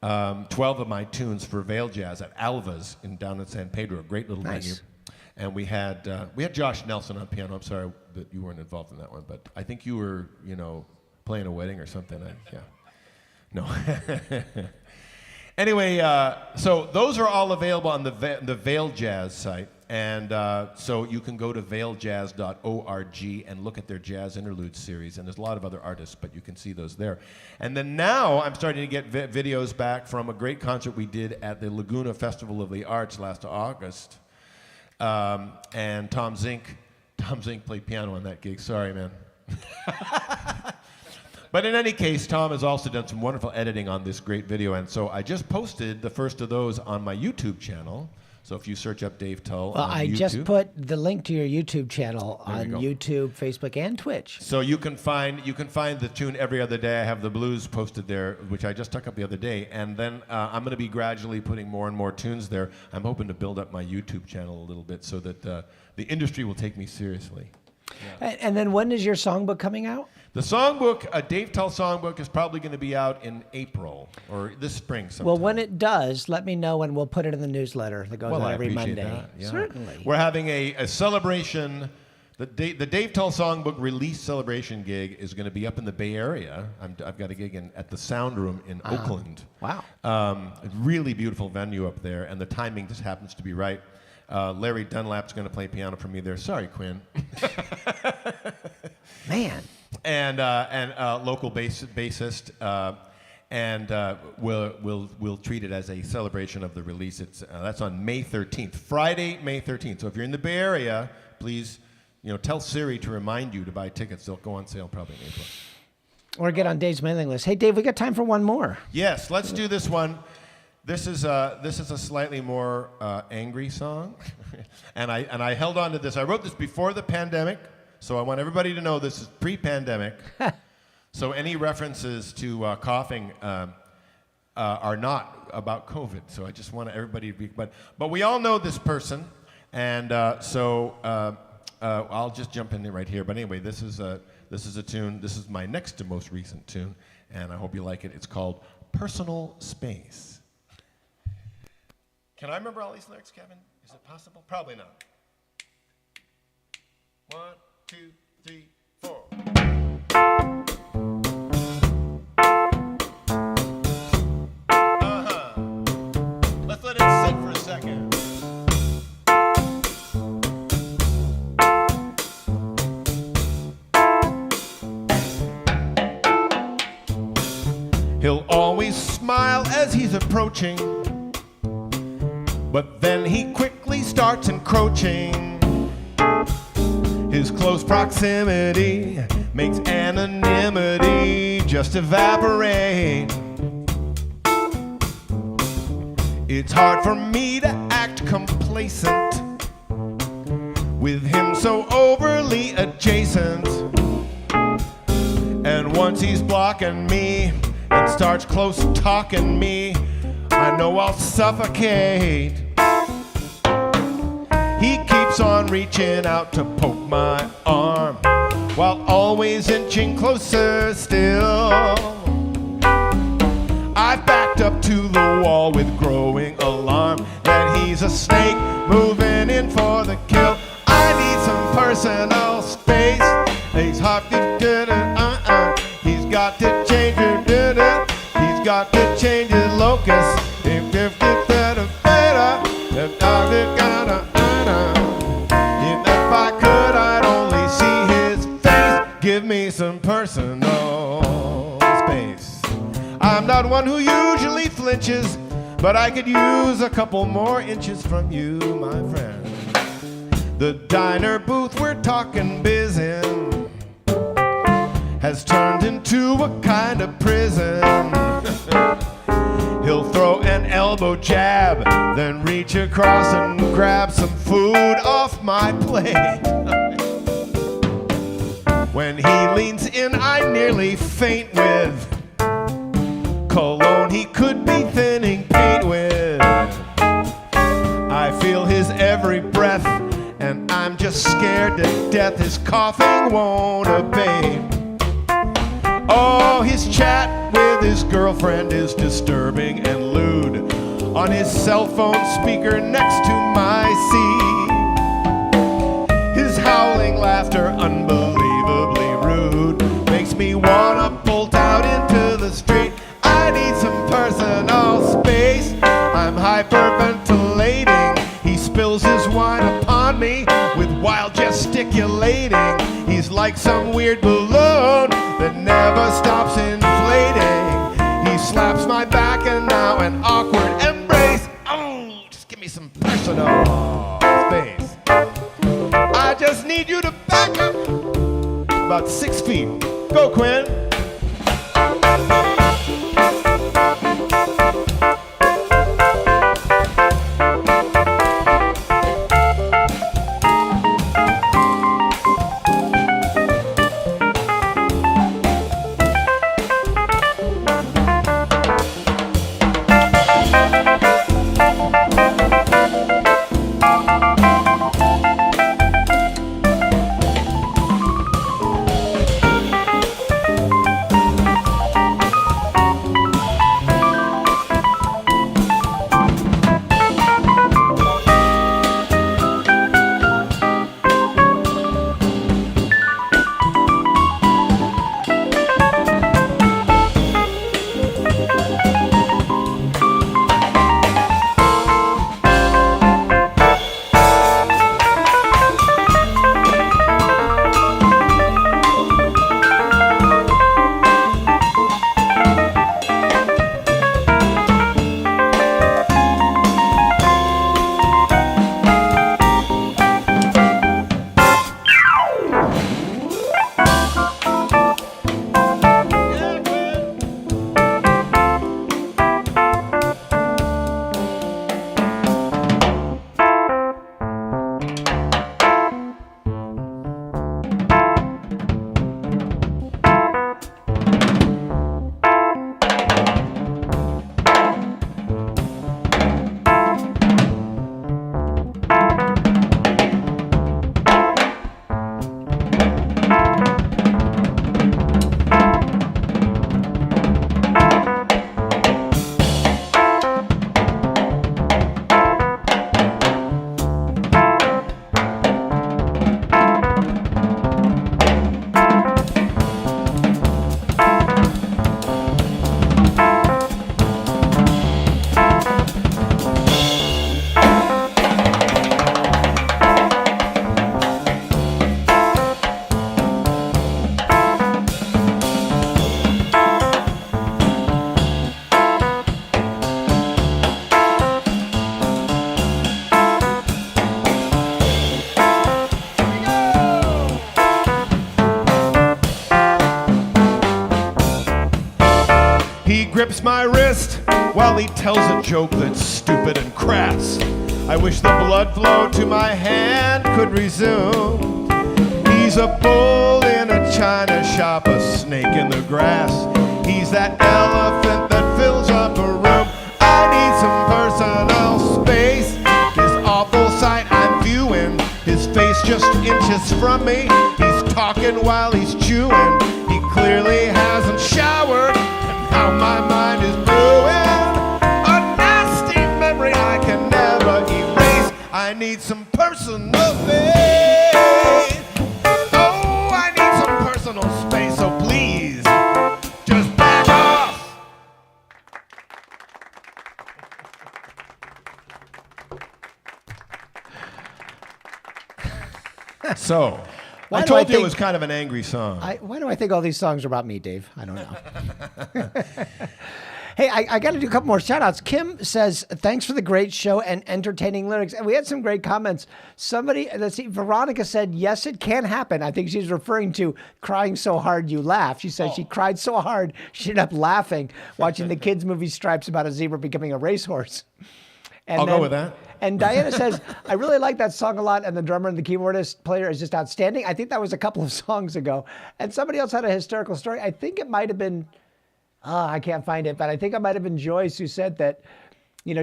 12 of my tunes for Vale Jazz at Alva's down in San Pedro, a great little venue. And we had Josh Nelson on piano. I'm sorry that you weren't involved in that one, but I think you were, playing a wedding or something. Yeah. No. Anyway, so those are all available on the Vale Jazz site. And so you can go to valejazz.org and look at their jazz interlude series. And there's a lot of other artists, but you can see those there. And then now I'm starting to get videos back from a great concert we did at the Laguna Festival of the Arts last August. And Tom Zink played piano on that gig. Sorry, man. But in any case, Tom has also done some wonderful editing on this great video. And so I just posted the first of those on my YouTube channel. So if you search up Dave Tull on I YouTube. just put the link to your YouTube channel on YouTube, Facebook, and Twitch. So you can find the tune Every Other Day. I have the blues posted there, which I just took up the other day. And then I'm going to be gradually putting more and more tunes there. I'm hoping to build up my YouTube channel a little bit so that the industry will take me seriously. Yeah. And then when is your songbook coming out? The songbook, a Dave Tull songbook, is probably going to be out in April or this spring sometime. Well, when it does, let me know and we'll put it in the newsletter that goes out every Monday. That, yeah. Certainly. We're having a celebration. The Dave Tull songbook release celebration gig is going to be up in the Bay Area. I've got a gig at the Sound Room in Oakland. Wow. A really beautiful venue up there, and the timing just happens to be right. Larry Dunlap's going to play piano for me there. Sorry, Quinn. Man. And local bassist, and we'll treat it as a celebration of the release. It's that's on May 13th, Friday, May 13th. So if you're in the Bay Area, please, tell Siri to remind you to buy tickets. They'll go on sale probably in April. Or get on Dave's mailing list. Hey, Dave, we got time for one more. Yes, let's do this one. This is a slightly more angry song, and I held on to this. I wrote this before the pandemic. So I want everybody to know this is pre-pandemic. So any references to coughing are not about COVID. So I just want everybody to be. But we all know this person, and so I'll just jump in right here. But anyway, this is a tune. This is my next to most recent tune, and I hope you like it. It's called "Personal Space." Can I remember all these lyrics, Kevin? Is it possible? Probably not. 1, 2, 3, 4. Let's let it sit for a second. He'll always smile as he's approaching, but then he quickly starts encroaching. His close proximity makes anonymity just evaporate. It's hard for me to act complacent with him so overly adjacent. And once he's blocking me and starts close talking me, I know I'll suffocate. He keeps on reaching out to poke my arm while always inching closer still. I've backed up to the wall with growing alarm that he's a snake moving in for the kill. I need some personal space. He's hot, he's got to change it, he's got to change his locus. If I could, I'd only see his face. Give me some personal space. I'm not one who usually flinches, but I could use a couple more inches from you, my friend. The diner booth we're talking biz in has turned into a kind of prison. He'll throw an elbow jab, then reach across and grab some food off my plate. When he leans in, I nearly faint with cologne he could be thinning paint with. I feel his every breath, and I'm just scared to death his coughing won't abate. Oh, his chat with his girlfriend is disturbing and lewd on his cell phone speaker next to my seat. His howling laughter, unbelievably rude, makes me wanna bolt out into the street. I need some personal space. I'm hyperventilating. He spills his wine upon me with wild gesticulating. He's like some weird balloon that never stops inflating. He slaps my back and now an awkward embrace. Oh, just give me some personal space. I just need you to back up about 6 feet. Go, Quinn. Grips my wrist while he tells a joke that's stupid and crass. I wish the blood flow to my hand could resume. He's a bull in a china shop, a snake in the grass. He's that elephant that fills up a room. I need some personal space. This awful sight I'm viewing, his face just inches from me. He's talking while he's chewing. He clearly hasn't showered. How my mind is brewing a nasty memory I can never erase. I need some personal space. Oh, I need some personal space, so please, just back off. So, I told you it was kind of an angry song. Why do I think all these songs are about me, Dave? I don't know. Hey, I got to do a couple more shout outs. Kim says, thanks for the great show and entertaining lyrics. And we had some great comments. Somebody, let's see, Veronica said, yes, it can happen. I think she's referring to crying so hard you laugh. She says she cried so hard she ended up laughing watching the kids' movie Stripes about a zebra becoming a racehorse. And I'll go with that. And Diana says, I really like that song a lot, and the drummer and the keyboardist player is just outstanding. I think that was a couple of songs ago. And somebody else had a hysterical story. I think it might have been, I can't find it, but I think it might have been Joyce who said that,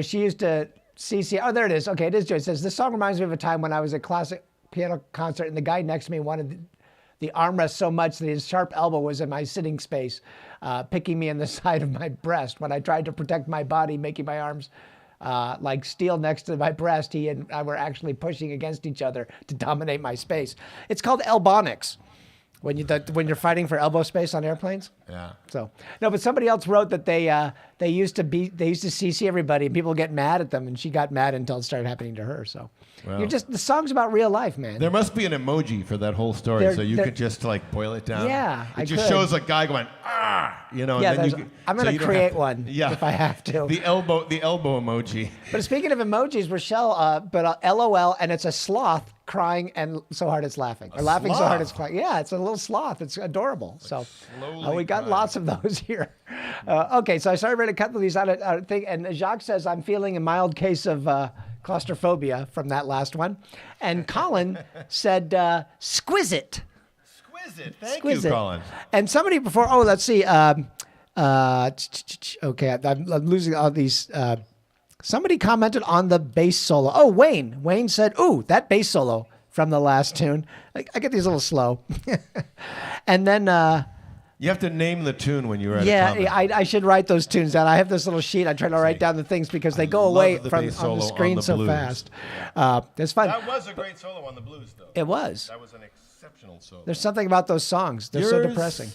she used to oh, there it is. Okay, it is Joyce. It says, this song reminds me of a time when I was at a classic piano concert, and the guy next to me wanted the armrest so much that his sharp elbow was in my sitting space, picking me in the side of my breast when I tried to protect my body, making my arms like steel next to my breast. He and I were actually pushing against each other to dominate my space. It's called elbonics when you're fighting for elbow space on airplanes. Yeah. So no, but somebody else wrote that they used to CC everybody and people get mad at them, and she got mad until it started happening to her. So Well, the song's about real life, man. there must be an emoji for that whole story, so you could just like boil it down. Yeah, it I just could. shows a guy going and Yeah, then I'm so going you to don't create have to- one if I have to. The elbow emoji. But speaking of emojis, Rochelle, LOL, and it's a sloth crying and so hard it's laughing. Or laughing so hard it's crying. Yeah, it's a little sloth. It's adorable. So we got crying. lots of those here. Okay, so I started ready to cut these out of thing. And Jacques says, I'm feeling a mild case of claustrophobia from that last one. And Colin said, squizit. Thank you, Colin. And somebody before, let's see. Okay, I'm losing all these. Somebody commented on the bass solo. Oh, Wayne. Wayne said, ooh, that bass solo from the last tune. I get these a little slow. And then... you have to name the tune when you're at a yeah, comment. I should write those tunes down. I have this little sheet. I try to write down the things because they go away the from bass on the solo screen on the so blues. fast. It's fun. That was a great solo on the blues, though. It was. That was an exceptional solo. There's something about those songs. They're so depressing.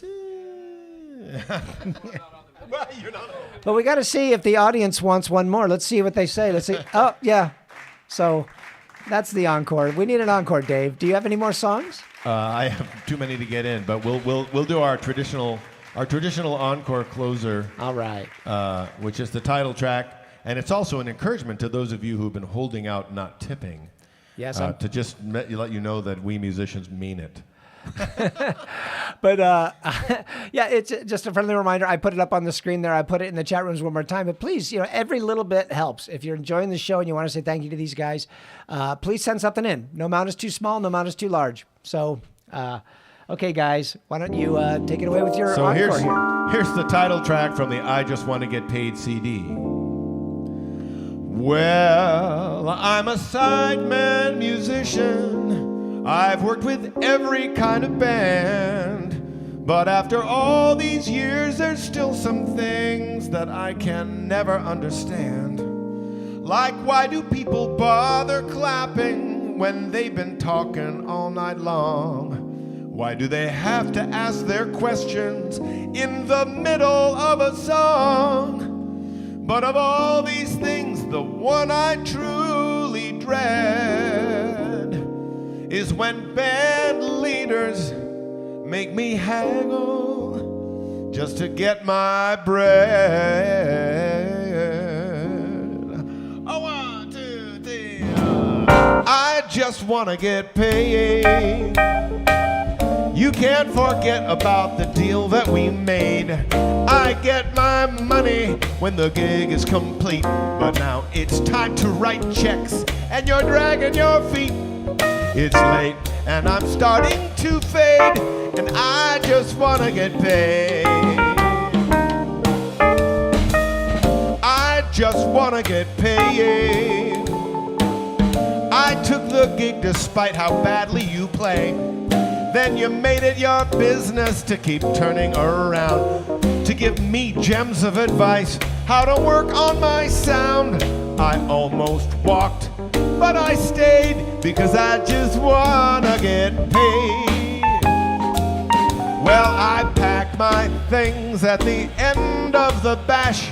Well, you're not. But we got to see if the audience wants one more. Let's see what they say. Let's see. Oh, yeah. So that's the encore. We need an encore, Dave. Do you have any more songs? I have too many to get in, but we'll do our traditional encore closer. All right. Which is the title track, and it's also an encouragement to those of you who've been holding out, not tipping. Yes. To just let you know that we musicians mean it. But yeah, it's just a friendly reminder. I put it up on the screen there. I put it in the chat rooms one more time. But please, every little bit helps. If you're enjoying the show and you want to say thank you to these guys, please send something in. No amount is too small. No amount is too large. So, okay, guys, why don't you take it away with your encore here? Here's the title track from the I Just Want to Get Paid CD. Well, I'm a sideman musician. I've worked with every kind of band, but after all these years, there's still some things that I can never understand. Like, why do people bother clapping when they've been talking all night long? Why do they have to ask their questions in the middle of a song? But of all these things, the one I truly dread is when band leaders make me haggle just to get my bread. Oh, 1, 2, 3. I just want to get paid. You can't forget about the deal that we made. I get my money when the gig is complete. But now it's time to write checks, and you're dragging your feet. It's late, and I'm starting to fade, and I just want to get paid. I just want to get paid. I took the gig despite how badly you play. Then you made it your business to keep turning around, to give me gems of advice, how to work on my sound. I almost walked, but I stayed because I just wanna get paid. Well, I packed my things at the end of the bash,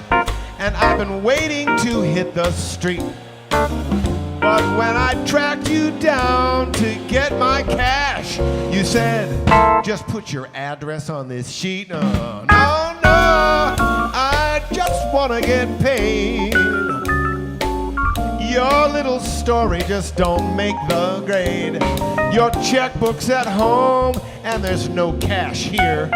and I've been waiting to hit the street. But when I tracked you down to get my cash, you said, just put your address on this sheet. No, I just wanna get paid. Your little story just don't make the grade. Your checkbook's at home and there's no cash here,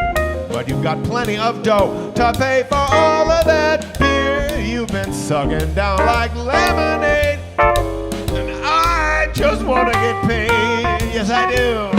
but you've got plenty of dough to pay for all of that beer you've been sucking down like lemonade. And I just wanna get paid, yes I do.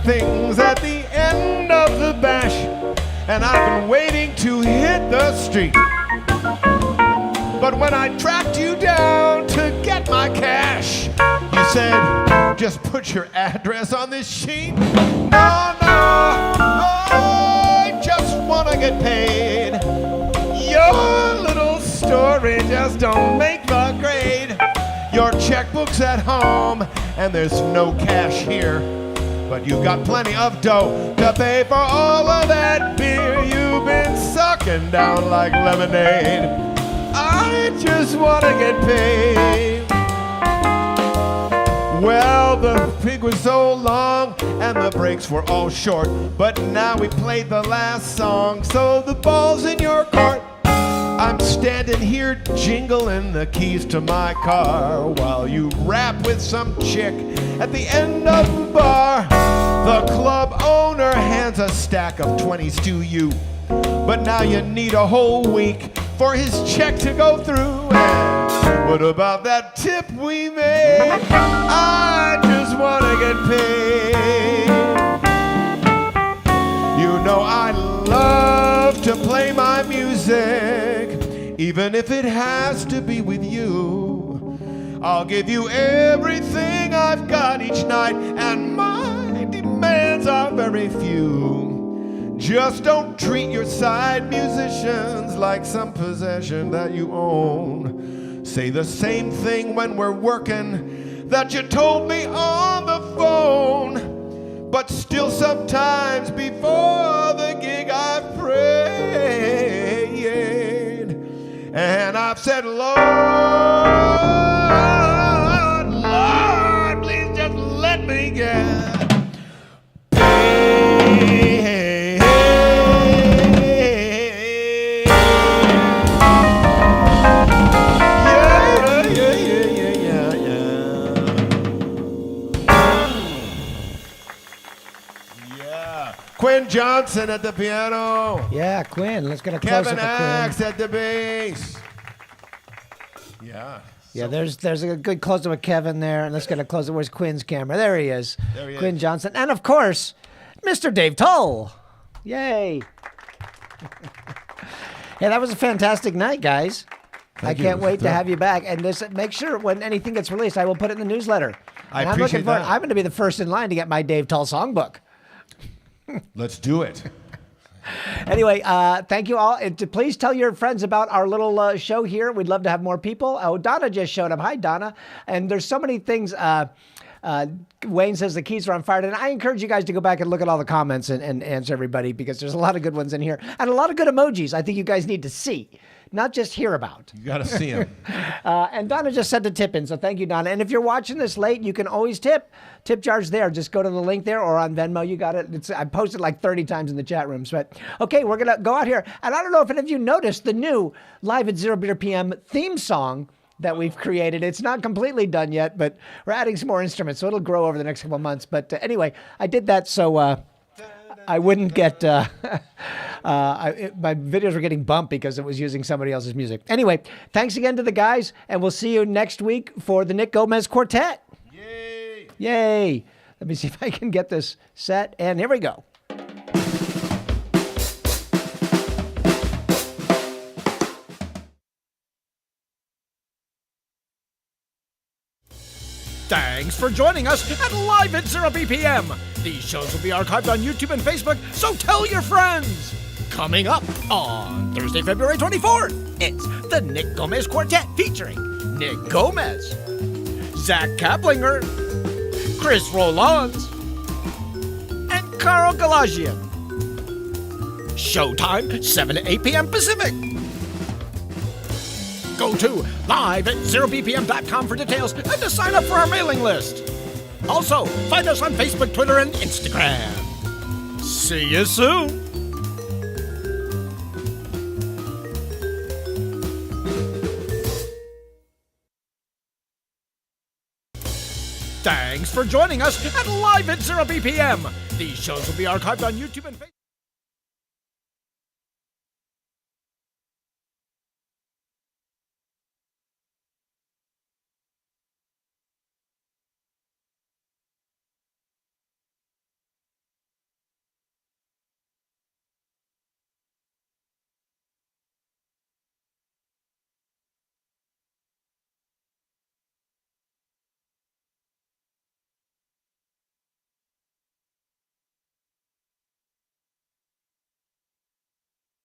Things at the end of the bash, and I've been waiting to hit the street. But when I tracked you down to get my cash, you said, just put your address on this sheet. No, I just wanna get paid. Your little story just don't make the grade. Your checkbook's at home and there's no cash here, but you've got plenty of dough to pay for all of that beer you've been sucking down like lemonade. I just wanna get paid. Well, the pig was so long and the breaks were all short, but now we played the last song, so the ball's in your court. I'm standing here jingling the keys to my car while you rap with some chick at the end of the bar. The club owner hands a stack of 20s to you, but now you need a whole week for his check to go through. And what about that tip we made? I just wanna get paid. You know I love to play my music, even if it has to be with you. I'll give you everything I've got each night, and my demands are very few. Just don't treat your side musicians like some possession that you own. Say the same thing when we're working that you told me on the phone. But still sometimes before the gig I've prayed, and I've said, Lord, Lord, please just let me get paid. Yeah. Quinn Johnson at the piano. Yeah, Quinn. Let's get a close-up Kevin of Axe Quinn. at the bass. Yeah. Yeah, there's a good close-up of Kevin there, and let's get a close-up. Where's Quinn's camera? There he is. There he Quinn is. Johnson. And, of course, Mr. Dave Tull. Yay. Hey, that was a fantastic night, guys. Thank I you. can't wait to have you back. And this, make sure when anything gets released, I will put it in the newsletter. I And appreciate I'm looking that. I'm going to be the first in line to get my Dave Tull songbook. Let's do it. Anyway, thank you all. Please tell your friends about our little show here. We'd love to have more people. Oh, Donna just showed up. Hi, Donna. And there's so many things. Wayne says the keys are on fire. And I encourage you guys to go back and look at all the comments and answer everybody, because there's a lot of good ones in here. And a lot of good emojis I think you guys need to see, not just hear about. You got to see him. And Donna just said to tip in, so thank you, Donna. And if you're watching this late, you can always tip. Tip jar's there. Just go to the link there or on Venmo. You got it. I posted like 30 times in the chat rooms. But okay, we're going to go out here. And I don't know if any of you noticed the new Live at 0 p.m. theme song that we've created. It's not completely done yet, but we're adding some more instruments, so it'll grow over the next couple of months. But anyway, I did that so I wouldn't get... my videos were getting bumped because it was using somebody else's music. Anyway, thanks again to the guys, and we'll see you next week for the Nick Gomez Quartet. Yay. Yay. Let me see if I can get this set. And here we go. Thanks for joining us at Live at 0 BPM. These shows will be archived on YouTube and Facebook, so tell your friends. Coming up on Thursday, February 24th, it's the Nick Gomez Quartet featuring Nick Gomez, Zach Kaplinger, Chris Rollins, and Carl Galazian. Showtime, 7 to 8 p.m. Pacific. Go to live@0bpm.com for details and to sign up for our mailing list. Also, find us on Facebook, Twitter, and Instagram. See you soon. Thanks for joining us at Live at 0 BPM. These shows will be archived on YouTube and Facebook.